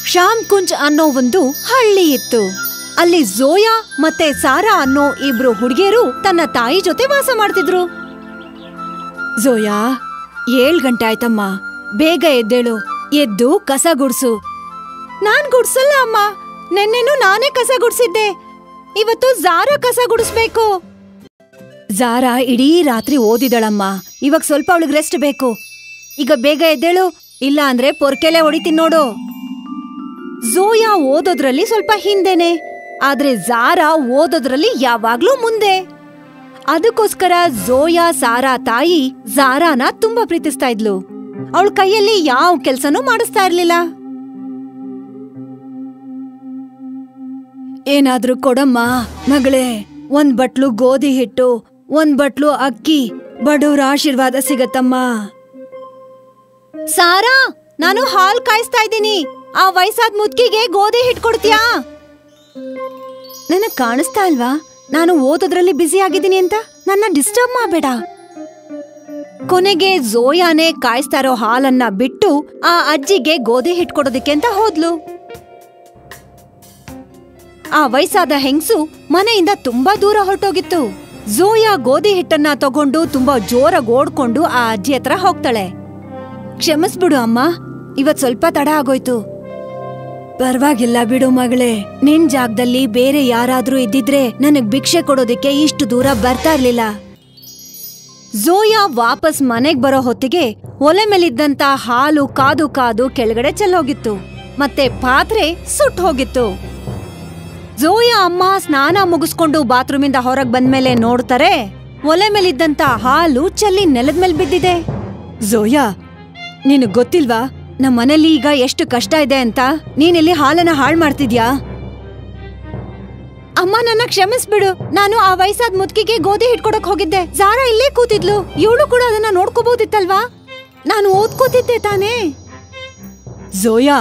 ಶ್ಯಾಮ್ ಕುಂಜ್ ಅನ್ನೋ ಒಂದು ಹಳ್ಳಿ ಇತ್ತು. ಅಲ್ಲಿ ಝೋಯಾ ಮತ್ತೆ ಸಾರಾ ಅನ್ನೋ ಇಬ್ರು ಹುಡುಗಿಯರು ತನ್ನ ತಾಯಿ ಜೊತೆ ವಾಸ ಮಾಡ್ತಿದ್ರು. ಝೋಯಾ, 7 ಗಂಟೆ ಆಯ್ತಮ್ಮ, ಬೇಗ ಎದ್ದೇಳು. ಎದ್ದು ಕಸ ಗುಡ್ಸು. ನಾನ್ ಗುಡ್ಸಲ್ಲ ಅಮ್ಮ, ನೆನ್ನೆನೂ ನಾನೇ ಕಸ ಗುಡ್ಸಿದ್ದೆ. ಇವತ್ತು ಝಾರಾ ಕಸ ಗುಡಿಸ್ಬೇಕು. ಝಾರಾ ಇಡೀ ರಾತ್ರಿ ಓದಿದಳಮ್ಮ, ಇವಾಗ ಸ್ವಲ್ಪ ಅವಳಿಗೆ ರೆಸ್ಟ್ ಬೇಕು. ಈಗ ಬೇಗ ಎದ್ದೇಳು, ಇಲ್ಲ ಅಂದ್ರೆ ಪೊರ್ಕೆಲೆ ಹೊಡಿತೀನಿ ನೋಡು. ಝೋಯಾ ಓದೋದ್ರಲ್ಲಿ ಸ್ವಲ್ಪ ಹಿಂದೆನೆ, ಆದ್ರೆ ಝಾರಾ ಓದೋದ್ರಲ್ಲಿ ಯಾವಾಗ್ಲೂ ಮುಂದೆ. ಅದಕ್ಕೋಸ್ಕರ ಝೋಯಾ ಸಾರಾ ತಾಯಿ ಝಾರಾನ ತುಂಬಾ ಪ್ರೀತಿಸ್ತಾ ಇದ್ಲು. ಅವಳ ಕೈಯಲ್ಲಿ ಯಾವ ಕೆಲ್ಸನೂ ಮಾಡಿಸ್ತಾ ಇರ್ಲಿಲ್ಲ. ಏನಾದ್ರೂ ಕೊಡಮ್ಮ ಮಗಳೇ, 1 ಬಟ್ಲು ಗೋಧಿ ಹಿಟ್ಟು, 1 ಬಟ್ಲು ಅಕ್ಕಿ, ಬಡವ್ರ ಆಶೀರ್ವಾದ ಸಿಗತ್ತಮ್ಮ. ಸಾರಾ, ನಾನು ಹಾಲ್ ಕಾಯಿಸ್ತಾ ಇದ್ದೀನಿ. ಆ ವಯಸ್ಸಾದ ಮುದ್ಕಿಗೆ ಗೋಧಿ ಹಿಟ್ಟು ಕೊಡ್ತೀಯಾ? ನನಗ್ ಕಾಣಿಸ್ತಾ ಇಲ್ವಾ ನಾನು ಓದೋದ್ರಲ್ಲಿ ಬ್ಯುಸಿ ಆಗಿದ್ದೀನಿ ಅಂತ? ನನ್ನ ಡಿಸ್ಟರ್ಬ್ ಮಾಡಬೇಡ. ಕೊನೆಗೆ ಝೋಯಾನೇ ಕಾಯಿಸ್ತಾ ಇರೋ ಹಾಲನ್ನ ಬಿಟ್ಟು ಆ ಅಜ್ಜಿಗೆ ಗೋಧಿ ಹಿಟ್ಟು ಕೊಡೋದಿಕ್ಕೆ ಅಂತ ಹೋದ್ಲು. ಆ ವಯಸ್ಸಾದ ಹೆಂಗ್ಸು ಮನೆಯಿಂದ ತುಂಬಾ ದೂರ ಹೊರಟೋಗಿತ್ತು. ಝೋಯಾ ಗೋಧಿ ಹಿಟ್ಟನ್ನ ತಗೊಂಡು ತುಂಬಾ ಜೋರಾಗಿ ಓಡ್ಕೊಂಡು ಆ ಅಜ್ಜಿ ಹತ್ರ ಹೋಗ್ತಾಳೆ. ಕ್ಷಮಿಸ್ಬಿಡು ಅಮ್ಮ, ಇವತ್ ಸ್ವಲ್ಪ ತಡ ಆಗೋಯ್ತು. ಪರವಾಗಿಲ್ಲ ಬಿಡು ಮಗಳೇ, ನಿನ್ ಜಾಗದಲ್ಲಿ ಬೇರೆ ಯಾರಾದ್ರೂ ಇದ್ದಿದ್ರೆ ನನಗ್ ಭಿಕ್ಷೆ ಕೊಡೋದಿಕ್ಕೆ ಇಷ್ಟು ದೂರ ಬರ್ತಾ ಇರ್ಲಿಲ್ಲ. ಝೋಯಾ ವಾಪಸ್ ಮನೆಗ್ ಬರೋ ಹೊತ್ತಿಗೆ ಒಲೆ ಮೇಲಿದ್ದಂತ ಹಾಲು ಕಾದು ಕಾದು ಕೆಳಗಡೆ ಚೆಲ್ಲೋಗಿತ್ತು, ಮತ್ತೆ ಪಾತ್ರೆ ಸುಟ್ಟು ಹೋಗಿತ್ತು. ಝೋಯಾ ಅಮ್ಮ ಸ್ನಾನ ಮುಗಿಸ್ಕೊಂಡು ಬಾತ್ರೂಮಿಂದ ಹೊರಗ್ ಬಂದ್ಮೇಲೆ ನೋಡ್ತಾರೆ, ಒಲೆ ಮೇಲಿದ್ದಂತ ಹಾಲು ಚೆಲ್ಲಿ ನೆಲದ ಮೇಲೆ ಬಿದ್ದಿದೆ. ಝೋಯಾ, ನಿನಗ್ ಗೊತ್ತಿಲ್ವಾ ನಮ್ಮ ಮನೇಲಿ ಈಗ ಎಷ್ಟು ಕಷ್ಟ ಇದೆ ಅಂತ? ನೀನಿಲ್ಲಿ ಹಾಲನ್ನ ಹಾಳ್ ಮಾಡ್ತಿದ್ಯಾ? ಅಮ್ಮ, ನನ್ನ ಕ್ಷಮಿಸ್ಬಿಡು. ನಾನು ಆ ವಯಸ್ಸಾದ ಮುದ್ಕಿಗೆ ಗೋಧಿ ಹಿಟ್ಕೊಡಕ್ ಹೋಗಿದ್ದೆ. ಝಾರಾ ಇಲ್ಲೇ ಕೂತಿದ್ಲು, ಇವಳು ಕೂಡ ಅದನ್ನ ನೋಡ್ಕೋಬಹುದಿತ್ತಲ್ವಾ? ನಾನು ಓದ್ಕೋತಿದ್ದೆ ತಾನೇ. ಝೋಯಾ,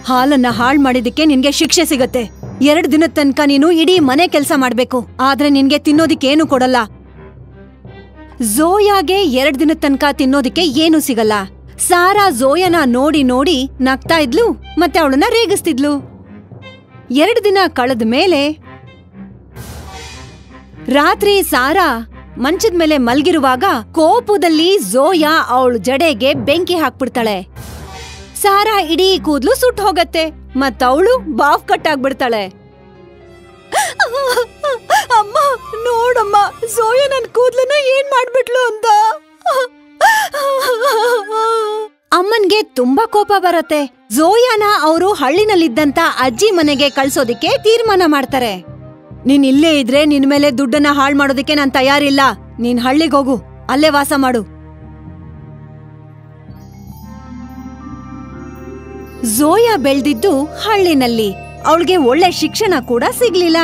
ಹಾಲನ್ನ ಹಾಳ್ ಮಾಡಿದಕ್ಕೆ ನಿನ್ಗೆ ಶಿಕ್ಷೆ ಸಿಗತ್ತೆ. 2 ದಿನದ ತನಕ ನೀನು ಇಡೀ ಮನೆ ಕೆಲ್ಸ ಮಾಡ್ಬೇಕು, ಆದ್ರೆ ನಿನ್ಗೆ ತಿನ್ನೋದಿಕ್ಕೇನು ಕೊಡಲ್ಲ. ಝೋಯಾಗೆ 2 ದಿನದ ತನಕ ತಿನ್ನೋದಿಕ್ಕೆ ಏನು ಸಿಗಲ್ಲ. ಸಾರಾ ಝೋಯಾನ ನೋಡಿ ನೋಡಿ ನಗ್ತಾ ಇದ್ಲು, ಮತ್ತೆ ಅವಳನ್ನ ರೇಗಿಸ್ತಿದ್ಲು. 2 ದಿನ ಕಳೆದ ಮೇಲೆ ರಾತ್ರಿ ಸಾರಾ ಮಂಚದ ಮೇಲೆ ಮಲ್ಗಿರುವಾಗ ಕೋಪದಲ್ಲಿ ಝೋಯಾ ಅವಳ ಜಡೆಗೆ ಬೆಂಕಿ ಹಾಕ್ಬಿಡ್ತಾಳೆ. ಸಾರಾ ಇಡೀ ಕೂದ್ಲು ಸುಟ್ಟು ಹೋಗತ್ತೆ, ಮತ್ತವಳು ಬಾಫ್ ಕಟ್ ಆಗ್ಬಿಡ್ತಾಳೆ. ಅಮ್ಮ ನೋಡಮ್ಮ, ಝೋಯಾ ನನ್ ಕೂದ್ಲನ್ನ ಏನ್ ಮಾಡ್ಬಿಟ್ಲು ಅಂತ. ಅಮ್ಮನ್ಗೆ ತುಂಬಾ ಕೋಪ ಬರತ್ತೆ. ಝೋಯಾನ ಅವರು ಹಳ್ಳಿನಲ್ಲಿದ್ದಂತ ಅಜ್ಜಿ ಮನೆಗೆ ಕಳ್ಸೋದಿಕ್ಕೆ ತೀರ್ಮಾನ ಮಾಡ್ತಾರೆ. ನೀನ್ ಇಲ್ಲೇ ಇದ್ರೆ ನಿನ್ ಮೇಲೆ ದುಡ್ಡನ್ನ ಹಾಳ್ ಮಾಡೋದಿಕ್ಕೆ ನಾನ್ ತಯಾರಿಲ್ಲ. ನೀನ್ ಹಳ್ಳಿಗೆ ಹೋಗು, ಅಲ್ಲೇ ವಾಸ ಮಾಡು. ಝೋಯಾ ಬೆಳ್ದಿದ್ದು ಹಳ್ಳಿನಲ್ಲಿ, ಅವಳಿಗೆ ಒಳ್ಳೆ ಶಿಕ್ಷಣ ಕೂಡ ಸಿಗ್ಲಿಲ್ಲ.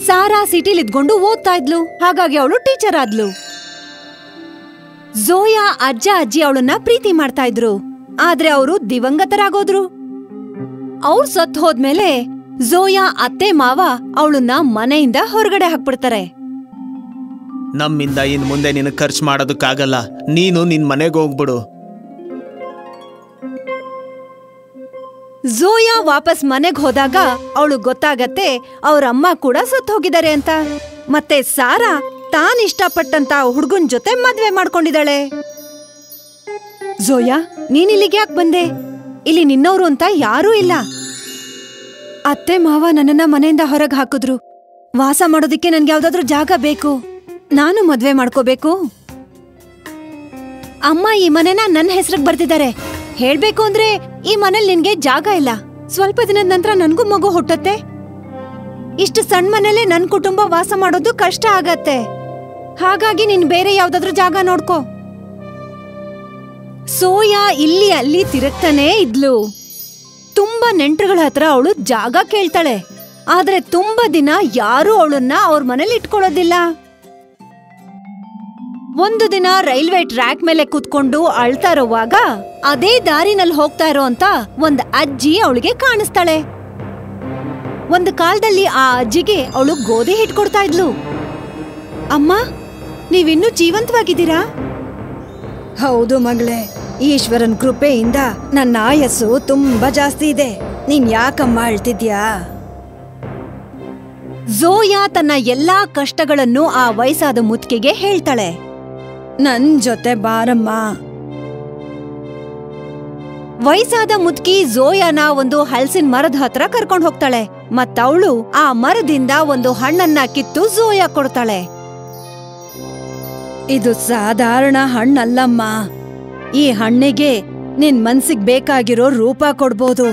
ಸಾರಾ ಸಿಟಿಲಿದ್ಕೊಂಡು ಓದ್ತಾ ಇದ್ಲು, ಹಾಗಾಗಿ ಅವಳು ಟೀಚರ್ ಆದ್ಲು. ಝೋಯಾ ಅಜ್ಜ ಅಜ್ಜಿ ಅವಳನ್ನ ಪ್ರೀತಿ ಮಾಡ್ತಾ ಇದ್ರು, ಆದ್ರೆ ಅವರು ದಿವಂಗತರಾಗೋದ್ರು. ಅವ್ರು ಸತ್ ಹೋದ್ಮೇಲೆ ಝೋಯಾ ಅತ್ತೆ ಮಾವ ಅವಳನ್ನ ಮನೆಯಿಂದ ಹೊರಗಡೆ ಹಾಕ್ಬಿಡ್ತಾರೆ. ನಮ್ಮಿಂದ ಇನ್ ಮುಂದೆ ನಿನ್ ಖರ್ಚು ಮಾಡೋದಕ್ಕಾಗಲ್ಲ, ನೀನು ನಿನ್ ಮನೆಗೆ ಹೋಗ್ಬಿಡು. ಝೋಯಾ ವಾಪಸ್ ಮನೆಗ್ ಹೋದಾಗ ಅವಳು ಗೊತ್ತಾಗತ್ತೆ ಅವ್ರಮ್ಮ ಕೂಡ ಸತ್ ಹೋಗಿದ್ದಾರೆ ಅಂತ. ಮತ್ತೆ ಸಾರಾ ತಾನ್ ಇಷ್ಟಪಟ್ಟಂತ ಹುಡ್ಗನ್ ಜೊತೆ ಮದ್ವೆ ಮಾಡ್ಕೊಂಡಿದ್ದಾಳೆ. ಝೋಯಾ, ನೀನಿಲ್ಲಿಗೆ ಯಾಕೆ ಬಂದೆ? ಇಲ್ಲಿ ನಿನ್ನವ್ರು ಅಂತ ಯಾರೂ ಇಲ್ಲ. ಅತ್ತೆ ಮಾವ ನನ್ನನ್ನ ಮನೆಯಿಂದ ಹೊರಗೆ ಹಾಕಿದ್ರು. ವಾಸ ಮಾಡೋದಿಕ್ಕೆ ನನ್ಗೆ ಯಾವ್ದಾದ್ರೂ ಜಾಗ ಬೇಕು. ನಾನು ಮದ್ವೆ ಮಾಡ್ಕೋಬೇಕು. ಅಮ್ಮ ಈ ಮನೆನ ನನ್ನ ಹೆಸರಿಗೆ ಬರ್ತಿದ್ದಾರೆ. ಹೇಳ್ಬೇಕು ಅಂದ್ರೆ ಈ ಮನೇಲಿ ನಿನ್ಗೆ ಜಾಗ ಇಲ್ಲ. ಸ್ವಲ್ಪ ದಿನದ ನಂತರ ನನ್ಗೂ ಮಗು ಹುಟ್ಟತ್ತೆ. ಇಷ್ಟು ಸಣ್ಣ ಮನೇಲೆ ನನ್ ಕುಟುಂಬ ವಾಸ ಮಾಡೋದು ಕಷ್ಟ ಆಗತ್ತೆ. ಹಾಗಾಗಿ ನೀನ್ ಬೇರೆ ಯಾವ್ದಾದ್ರೂ ಜಾಗ ನೋಡ್ಕೋ. ಝೋಯಾ ಇಲ್ಲಿ ಅಲ್ಲಿ ತಿರುಗ್ತಾನೇ ಇದ್ಲು. ತುಂಬಾ ನೆಂಟರುಗಳ ಹತ್ರ ಅವಳು ಜಾಗ ಕೇಳ್ತಾಳೆ, ಆದ್ರೆ ತುಂಬಾ ದಿನ ಯಾರೂ ಅವಳನ್ನ ಅವ್ರ ಮನೇಲಿ ಇಟ್ಕೊಳ್ಳೋದಿಲ್ಲ. ಒಂದು ದಿನ ರೈಲ್ವೆ ಟ್ರ್ಯಾಕ್ ಮೇಲೆ ಕೂತ್ಕೊಂಡು ಅಳ್ತಾ ಇರುವಾಗ ಅದೇ ದಾರಿನಲ್ಲಿ ಹೋಗ್ತಾ ಇರೋ ಅಂತ ಒಂದ್ ಅಜ್ಜಿ ಅವಳಿಗೆ ಕಾಣಿಸ್ತಾಳೆ. ಒಂದು ಕಾಲದಲ್ಲಿ ಆ ಅಜ್ಜಿಗೆ ಅವಳು ಗೋಧಿ ಹಿಟ್ಕೊಡ್ತಾ ಇದ್ಲು. ಅಮ್ಮ, ನೀವಿನ್ನೂ ಜೀವಂತವಾಗಿದ್ದೀರಾ? ಹೌದು ಮಗಳೇ, ಈಶ್ವರನ್ ಕೃಪೆಯಿಂದ ನನ್ನ ಆಯಸ್ಸು ತುಂಬಾ ಜಾಸ್ತಿ ಇದೆ. ನೀನ್ ಯಾಕಮ್ಮ ಅಳ್ತಿದ್ಯಾ? ಝೋಯಾ ತನ್ನ ಎಲ್ಲಾ ಕಷ್ಟಗಳನ್ನು ಆ ವಯಸ್ಸಾದ ಮುದುಕಿಗೆ ಹೇಳ್ತಾಳೆ. ನನ್ ಜೊತೆ ಬಾರಮ್ಮ. ವಯಸ್ಸಾದ ಮುದುಕಿ ಝೋಯಾನ ಒಂದು ಹಲಸಿನ ಮರದ ಹತ್ರ ಕರ್ಕೊಂಡು ಹೋಗ್ತಾಳೆ. ಮತ್ತವಳು ಆ ಮರದಿಂದ ಒಂದು ಹಣ್ಣನ್ನ ಕಿತ್ತು ಝೋಯಾ ಕೊಡ್ತಾಳೆ. ಇದು ಸಾಧಾರಣ ಹಣ್ಣಲ್ಲಮ್ಮ. ಈ ಹಣ್ಣಿಗೆ ನಿನ್ ಮನ್ಸಿಗ್ ಬೇಕಾಗಿರೋ ರೂಪ ಕೊಡ್ಬೋದು.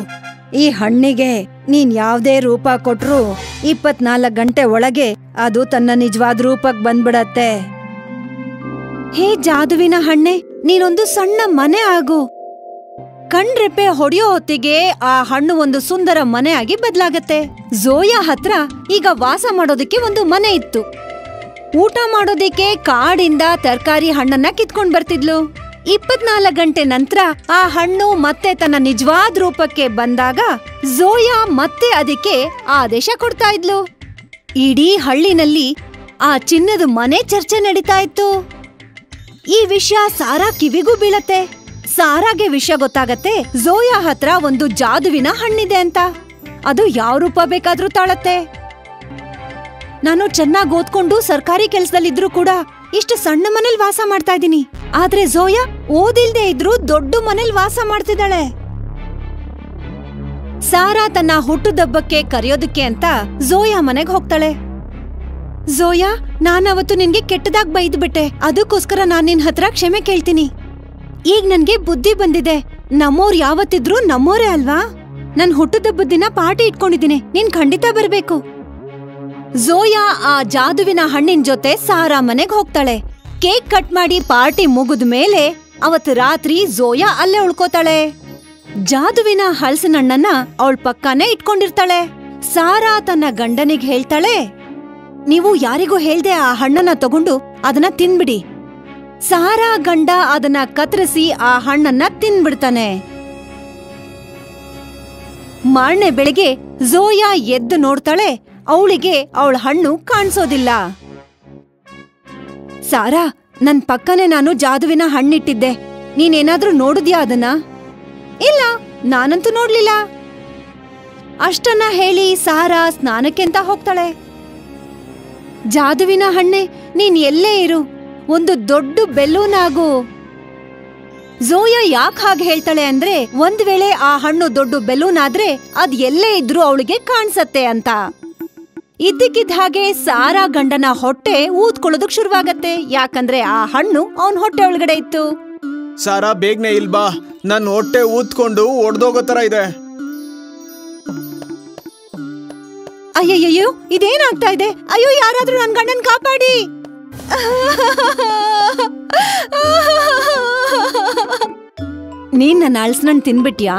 ಈ ಹಣ್ಣಿಗೆ ನೀನ್ ಯಾವ್ದೇ ರೂಪ ಕೊಟ್ರು 24 ಗಂಟೆ ಒಳಗೆ ಅದು ತನ್ನ ನಿಜವಾದ ರೂಪಕ್ ಬಂದ್ಬಿಡತ್ತೆ. ಹೇ ಜಾದುವಿನ ಹಣ್ಣೆ, ನೀನೊಂದು ಸಣ್ಣ ಮನೆ ಆಗು. ಕಣ್ರೆಪ್ಪೆ ಹೊಡೆಯೋ ಹೊತ್ತಿಗೆ ಆ ಹಣ್ಣು ಒಂದು ಸುಂದರ ಮನೆ ಆಗಿ ಬದಲಾಗತ್ತೆ. ಝೋಯಾ ಹತ್ರ ಈಗ ವಾಸ ಮಾಡೋದಕ್ಕೆ ಒಂದು ಮನೆ ಇತ್ತು. ಊಟ ಮಾಡೋದಿಕ್ಕೆ ಕಾಡಿಂದ ತರಕಾರಿ ಹಣ್ಣನ್ನ ಕಿತ್ಕೊಂಡ್ ಬರ್ತಿದ್ಲು. 24 ಗಂಟೆ ನಂತರ ಆ ಹಣ್ಣು ಮತ್ತೆ ತನ್ನ ನಿಜವಾದ ರೂಪಕ್ಕೆ ಬಂದಾಗ ಝೋಯಾ ಮತ್ತೆ ಅದಕ್ಕೆ ಆದೇಶ ಕೊಡ್ತಾ ಇದ್ಲು. ಇಡೀ ಹಳ್ಳಿನಲ್ಲಿ ಆ ಚಿನ್ನದ ಮನೆ ಚರ್ಚೆ ನಡೀತಾ ಇತ್ತು. ಈ ವಿಷಯ ಸಾರಾ ಕಿವಿಗೂ ಬೀಳತ್ತೆ. ಸಾರಾಗೆ ವಿಷಯ ಗೊತ್ತಾಗತ್ತೆ ಝೋಯಾ ಹತ್ರ ಒಂದು ಜಾದುವಿನ ಹಣ್ಣಿದೆ ಅಂತ. ಅದು ಯಾವ ರೂಪ ಬೇಕಾದ್ರೂ ತಾಳತ್ತೆ. ನಾನು ಚೆನ್ನಾಗಿ ಓದ್ಕೊಂಡು ಸರ್ಕಾರಿ ಕೆಲ್ಸದಲ್ಲಿದ್ರು ಕೂಡ ಇಷ್ಟು ಸಣ್ಣ ಮನೇಲಿ ವಾಸ ಮಾಡ್ತಾ ಇದ್ದೀನಿ. ಆದ್ರೆ ಝೋಯಾ ಓದಿಲ್ದೇ ಇದ್ರು ದೊಡ್ಡ ಮನೇಲಿ ವಾಸ ಮಾಡ್ತಿದ್ದಾಳೆ. ಸಾರಾ ತನ್ನ ಹುಟ್ಟುದಬ್ಬಕ್ಕೆ ಕರೆಯೋದಕ್ಕೆ ಅಂತ ಝೋಯಾ ಮನೆಗ್ ಹೋಗ್ತಾಳೆ. ಝೋಯಾ, ನಾನವತ್ತು ನಿನ್ಗೆ ಕೆಟ್ಟದಾಗ್ ಬೈದ್ಬಿಟ್ಟೆ. ಅದಕ್ಕೋಸ್ಕರ ನಾನ್ ನಿನ್ ಹತ್ರ ಕ್ಷಮೆ ಕೇಳ್ತೀನಿ. ಈಗ ನನ್ಗೆ ಬುದ್ಧಿ ಬಂದಿದೆ. ನಮ್ಮೋರ್ ಯಾವತ್ತಿದ್ರು ನಮ್ಮೋರೇ ಅಲ್ವಾ? ನನ್ ಹುಟ್ಟುದಬ್ಬದ ದಿನ ಪಾರ್ಟಿ ಇಟ್ಕೊಂಡಿದ್ದೀನಿ. ನೀನ್ ಖಂಡಿತ ಬರ್ಬೇಕು. ಝೋಯಾ ಆ ಜಾದುವಿನ ಹಣ್ಣಿನ ಜೊತೆ ಸಾರಾ ಮನೆಗ್ ಹೋಗ್ತಾಳೆ. ಕೇಕ್ ಕಟ್ ಮಾಡಿ ಪಾರ್ಟಿ ಮುಗಿದ ಮೇಲೆ ಅವತ್ತು ರಾತ್ರಿ ಝೋಯಾ ಅಲ್ಲೇ ಉಳ್ಕೋತಾಳೆ. ಜಾದುವಿನ ಹಲಸಿನ ಹಣ್ಣನ್ನ ಅವಳ ಪಕ್ಕಾನೇ ಇಟ್ಕೊಂಡಿರ್ತಾಳೆ. ಸಾರಾ ತನ್ನ ಗಂಡನಿಗೆ ಹೇಳ್ತಾಳೆ, ನೀವು ಯಾರಿಗೂ ಹೇಳ್ದೆ ಆ ಹಣ್ಣನ್ನ ತಗೊಂಡು ಅದನ್ನ ತಿನ್ಬಿಡಿ. ಸಾರಾ ಗಂಡ ಅದನ್ನ ಕತ್ತರಿಸಿ ಆ ಹಣ್ಣನ್ನ ತಿನ್ಬಿಡ್ತಾನೆ. ಮಾರನೇ ಬೆಳಿಗ್ಗೆ ಝೋಯಾ ಎದ್ದು ನೋಡ್ತಾಳೆ. ಅವಳಿಗೆ ಅವಳ ಹಣ್ಣು ಕಾಣಿಸೋದಿಲ್ಲ. ಸಾರಾ, ನನ್ ಪಕ್ಕನೆ ನಾನು ಜಾದುವಿನ ಹಣ್ಣಿಟ್ಟಿದ್ದೆ. ನೀನೇನಾದ್ರೂ ನೋಡಿದ್ಯಾ ಅದನ್ನ? ಇಲ್ಲ, ನಾನಂತೂ ನೋಡ್ಲಿಲ್ಲ. ಅಷ್ಟನ್ನ ಹೇಳಿ ಸಾರಾ ಸ್ನಾನಕ್ಕೆಂತ ಹೋಗ್ತಾಳೆ. ಜಾದುವಿನ ಹಣ್ಣೆ, ನೀನ್ ಎಲ್ಲೇ ಇರು, ಒಂದು ದೊಡ್ಡ ಬೆಲೂನ್ ಆಗು. ಝೋಯಾ ಯಾಕೆ ಹಾಗೆ ಹೇಳ್ತಾಳೆ ಅಂದ್ರೆ, ಒಂದ್ ವೇಳೆ ಆ ಹಣ್ಣು ದೊಡ್ಡ ಬೆಲೂನ್ ಆದ್ರೆ ಅದ್ ಎಲ್ಲೇ ಇದ್ರೂ ಅವಳಿಗೆ ಕಾಣಿಸತ್ತೆ ಅಂತ. ಇದ್ದಕ್ಕಿದ್ದ ಹಾಗೆ ಸಾರಾ ಗಂಡನ ಹೊಟ್ಟೆ ಊದ್ಕೊಳ್ಳೋದಕ್ ಶುರುವಾಗತ್ತೆ. ಯಾಕಂದ್ರೆ ಆ ಹಣ್ಣು ಅವನ್ ಹೊಟ್ಟೆ ಒಳಗಡೆ ಇತ್ತು. ಸಾರಾ, ಬೇಗನೆ ಇಲ್ಬಾ, ನನ್ ಹೊಟ್ಟೆ ಊದ್ಕೊಂಡು ಒಡ್ದೋಗೋ ತರ ಇದೆ. ಅಯ್ಯಯ್ಯೋ, ಇದೇನಾಗ್ತಾ ಇದೆ? ಅಯ್ಯೋ, ಯಾರಾದ್ರೂ ನನ್ ಗಂಡನ್ ಕಾಪಾಡಿ. ನೀನ್ ನನ್ನ ಹಲಸಿನಣ್ಣು ತಿನ್ಬಿಟ್ಯಾ?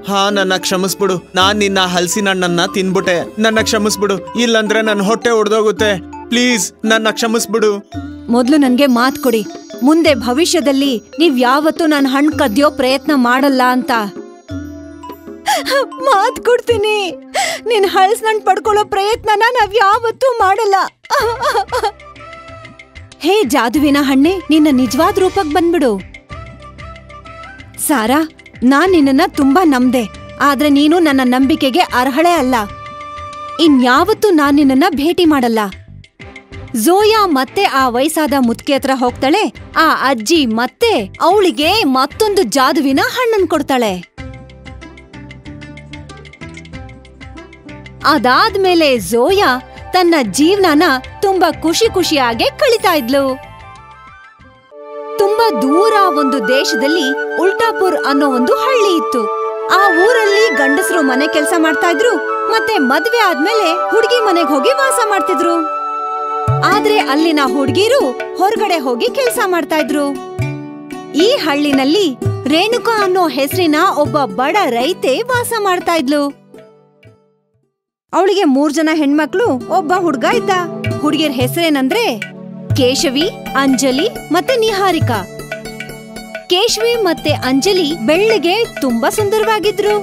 ಹಾ, ನನ್ನ ಕ್ಷಮಿಸ್ಬಿಡು. ನಾನ್ ನಿನ್ನ ಹಲಸಿನ ಹಣ್ಣನ್ನ ತಿನ್ಬಿಟ್ಟೆ. ನನ್ನ ಕ್ಷಮಿಸ್ಬಿಡು, ಇಲ್ಲಂದ್ರೆ ನನ್ನ ಹೊಟ್ಟೆ ಒಡೆದೋಗುತ್ತೆ. ಪ್ಲೀಸ್, ನನ್ನ ಕ್ಷಮಿಸ್ಬಿಡು. ಮೊದ್ಲು ನನ್ಗೆ ಮಾತ್ ಕೊಡಿ, ಮುಂದೆ ಭವಿಷ್ಯದಲ್ಲಿ ನೀವ್ ಯಾವತ್ತೂ ನನ್ ಹಣ್ಣು ಕದ್ಯೋ ಪ್ರಯತ್ನ ಮಾಡಲ್ಲ ಅಂತ. ಮಾತ್ ಕೊಡ್ತೀನಿ, ನಿನ್ ಹಲಸಿನಣ್ಣು ಪಡ್ಕೊಳ್ಳೋ ಪ್ರಯತ್ನನ ನಾವ್ ಯಾವತ್ತೂ ಮಾಡಲ್ಲ. ಹೇ ಜಾದುವಿನ ಹಣ್ಣೆ, ನಿನ್ನ ನಿಜವಾದ ರೂಪಕ್ ಬಂದ್ಬಿಡು. ಸಾರಾ, ನಾನ್ ನಿನ್ನನ್ನ ತುಂಬಾ ನಂಬ್ದೆ. ಆದ್ರೆ ನೀನು ನನ್ನ ನಂಬಿಕೆಗೆ ಅರ್ಹಳೆ ಅಲ್ಲ. ಇನ್ಯಾವತ್ತೂ ನಾನ್ ನಿನ್ನನ್ನ ಭೇಟಿ ಮಾಡಲ್ಲ. ಝೋಯಾ ಮತ್ತೆ ಆ ವಯಸ್ಸಾದ ಮುದುಕಿ ಹತ್ರ ಹೋಗ್ತಾಳೆ. ಆ ಅಜ್ಜಿ ಮತ್ತೆ ಅವಳಿಗೆ ಮತ್ತೊಂದು ಜಾದುವಿನ ಹಣ್ಣನ್ ಕೊಡ್ತಾಳೆ. ಅದಾದ್ಮೇಲೆ ಝೋಯಾ ತನ್ನ ಜೀವನನ ತುಂಬಾ ಖುಷಿಯಾಗೆ ಕಳೀತಾ ಇದ್ಲು. ತುಂಬಾ ದೂರ ಒಂದು ದೇಶದಲ್ಲಿ ಉಲ್ಟಾಪುರ್ ಅನ್ನೋ ಒಂದು ಹಳ್ಳಿ ಇತ್ತು. ಆ ಊರಲ್ಲಿ ಗಂಡಸರು ಮನೆ ಕೆಲಸ ಮಾಡ್ತಾ ಇದ್ರು, ಮತ್ತೆ ಮದ್ವೆ ಆದ್ಮೇಲೆ ಹುಡುಗಿ ಮನೆಗ್ ಹೋಗಿ ವಾಸ ಮಾಡ್ತಿದ್ರು. ಆದ್ರೆ ಅಲ್ಲಿನ ಹುಡುಗಿರು ಹೊರಗಡೆ ಹೋಗಿ ಕೆಲಸ ಮಾಡ್ತಾ ಇದ್ರು. ಈ ಹಳ್ಳಿನಲ್ಲಿ ರೇಣುಕಾ ಅನ್ನೋ ಹೆಸರಿನ ಒಬ್ಬ ಬಡ ರೈತೆ ವಾಸ ಮಾಡ್ತಾ ಇದ್ಲು. ಅವಳಿಗೆ 3 ಜನ ಹೆಣ್ಮಕ್ಳು, ಒಬ್ಬ ಹುಡ್ಗ ಇದ್ದ. ಹುಡುಗಿಯರ ಹೆಸರೇನಂದ್ರೆ ಕೇಶವಿ, ಅಂಜಲಿ ಮತ್ತೆ ನಿಹಾರಿಕಾ. ಕೇಶವಿ ಮತ್ತೆ ಅಂಜಲಿ ಬೆಳ್ಳಿಗೆ ತುಂಬಾ ಸುಂದರವಾಗಿದ್ರು.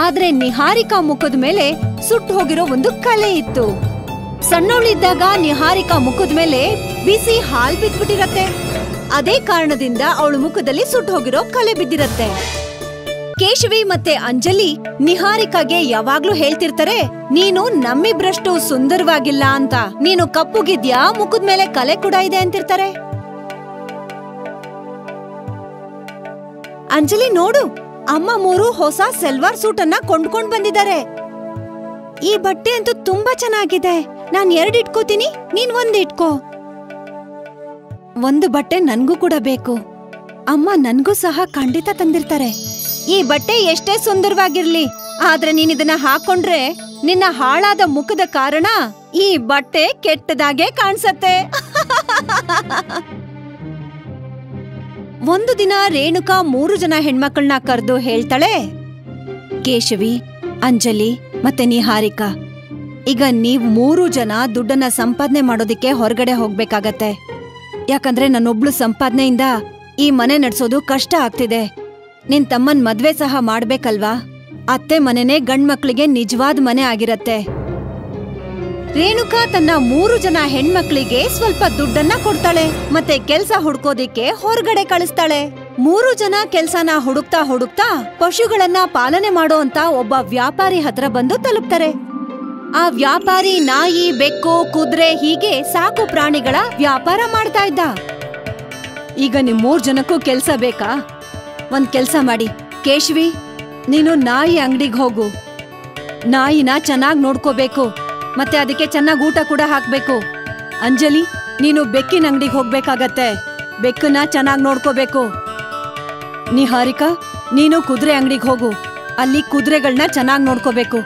ಆದ್ರೆ ನಿಹಾರಿಕಾ ಮುಖದ ಮೇಲೆ ಸುಟ್ಟು ಹೋಗಿರೋ ಒಂದು ಕಲೆ ಇತ್ತು. ಸಣ್ಣವಳಿದ್ದಾಗ ನಿಹಾರಿಕಾ ಮುಖದ ಮೇಲೆ ಬಿಸಿ ಹಾಲ್ ಬಿದ್ಬಿಟ್ಟಿರತ್ತೆ. ಅದೇ ಕಾರಣದಿಂದ ಅವಳ ಮುಖದಲ್ಲಿ ಸುಟ್ಟು ಹೋಗಿರೋ ಕಲೆ ಬಿದ್ದಿರತ್ತೆ. ಕೇಶವಿ ಮತ್ತೆ ಅಂಜಲಿ ನಿಹಾರಿಕಾಗೆ ಯಾವಾಗ್ಲೂ ಹೇಳ್ತಿರ್ತಾರೆ, ನೀನು ನಮ್ಮಿಬ್ರಷ್ಟು ಸುಂದರವಾಗಿಲ್ಲ ಅಂತ. ನೀನು ಕಪ್ಪುಗಿದ್ಯಾ, ಮುಖದ ಮೇಲೆ ಕಲೆ ಕೂಡ ಇದೆ ಅಂತಿರ್ತಾರೆ. ಅಂಜಲಿ ನೋಡು, ಅಮ್ಮ 3 ಹೊಸ ಸೆಲ್ವಾರ್ ಸೂಟ್ ಅನ್ನ ಕೊಂಡ್ಕೊಂಡ್ ಬಂದಿದ್ದಾರೆ. ಈ ಬಟ್ಟೆ ಅಂತೂ ತುಂಬಾ ಚೆನ್ನಾಗಿದೆ. ನಾನ್ 2 ಇಟ್ಕೋತೀನಿ, ನೀನ್ 1 ಇಟ್ಕೋ. 1 ಬಟ್ಟೆ ನನ್ಗೂ ಕೂಡ ಬೇಕು. ಅಮ್ಮ ನನ್ಗೂ ಸಹ ಖಂಡಿತ ತಂದಿರ್ತಾರೆ. ಈ ಬಟ್ಟೆ ಎಷ್ಟೇ ಸುಂದರವಾಗಿರ್ಲಿ, ಆದ್ರೆ ನೀನಿದನ್ನ ಹಾಕೊಂಡ್ರೆ ನಿನ್ನ ಹಾಳಾದ ಮುಖದ ಕಾರಣ ಈ ಬಟ್ಟೆ ಕೆಟ್ಟದಾಗೆ ಕಾಣಿಸತ್ತೆ. ಒಂದು ದಿನ ರೇಣುಕಾ 3 ಜನ ಹೆಣ್ಮಕ್ಳನ್ನ ಕರೆದು ಹೇಳ್ತಾಳೆ, ಕೇಶವಿ, ಅಂಜಲಿ ಮತ್ತೆ ನಿಹಾರಿಕಾ, ಈಗ ನೀವ್ 3 ಜನ ದುಡ್ಡನ್ನ ಸಂಪಾದನೆ ಮಾಡೋದಿಕ್ಕೆ ಹೊರಗಡೆ ಹೋಗ್ಬೇಕಾಗತ್ತೆ. ಯಾಕಂದ್ರೆ ನನ್ನೊಬ್ಳು ಸಂಪಾದನೆಯಿಂದ ಈ ಮನೆ ನಡ್ಸೋದು ಕಷ್ಟ ಆಗ್ತಿದೆ. ನಿನ್ ತಮ್ಮನ್ ಮದ್ವೆ ಸಹ ಮಾಡ್ಬೇಕಲ್ವಾ? ಅತ್ತೆ ಮನೆನೇ ಗಂಡ್ಮಕ್ಳಿಗೆ ನಿಜವಾದ ಮನೆ ಆಗಿರತ್ತೆ. ರೇಣುಕಾ ತನ್ನ 3 ಜನ ಹೆಣ್ಮಕ್ಳಿಗೆ ಸ್ವಲ್ಪ ದುಡ್ಡನ್ನ ಕೊಡ್ತಾಳೆ ಮತ್ತೆ ಕೆಲ್ಸ ಹುಡ್ಕೋದಿಕ್ಕೆ ಹೊರಗಡೆ ಕಳಿಸ್ತಾಳೆ. 3 ಜನ ಕೆಲ್ಸನ ಹುಡುಕ್ತಾ ಹುಡುಕ್ತಾ ಪಶುಗಳನ್ನ ಪಾಲನೆ ಮಾಡೋ ಅಂತ ಒಬ್ಬ ವ್ಯಾಪಾರಿ ಹತ್ರ ಬಂದು ತಲುಪ್ತಾರೆ. ಆ ವ್ಯಾಪಾರಿ ನಾಯಿ, ಬೆಕ್ಕು, ಕುದುರೆ ಹೀಗೆ ಸಾಕು ಪ್ರಾಣಿಗಳ ವ್ಯಾಪಾರ ಮಾಡ್ತಾ ಇದ್ದ. ಈಗ ನಿಮ್ 3 ಜನಕ್ಕೂ ಕೆಲ್ಸ ಬೇಕಾ? ಒಂದ್ ಕೆಲ್ಸ ಮಾಡಿ, ಕೇಶವಿ, ನೀನು ನಾಯಿ ಅಂಗಡಿಗೆ ಹೋಗು. ನಾಯಿನ ಚೆನ್ನಾಗ್ ನೋಡ್ಕೋಬೇಕು ಮತ್ತೆ ಅದಕ್ಕೆ ಚೆನ್ನಾಗ್ ಊಟ ಕೂಡ ಹಾಕ್ಬೇಕು. ಅಂಜಲಿ, ನೀನು ಬೆಕ್ಕಿನ ಅಂಗಡಿಗೆ ಹೋಗ್ಬೇಕಾಗತ್ತೆ. ಬೆಕ್ಕನ್ನ ಚೆನ್ನಾಗ್ ನೋಡ್ಕೋಬೇಕು. ನಿಹಾರಿಕಾ, ನೀನು ಕುದುರೆ ಅಂಗಡಿಗೆ ಹೋಗು. ಅಲ್ಲಿ ಕುದುರೆಗಳನ್ನ ಚೆನ್ನಾಗ್ ನೋಡ್ಕೋಬೇಕು.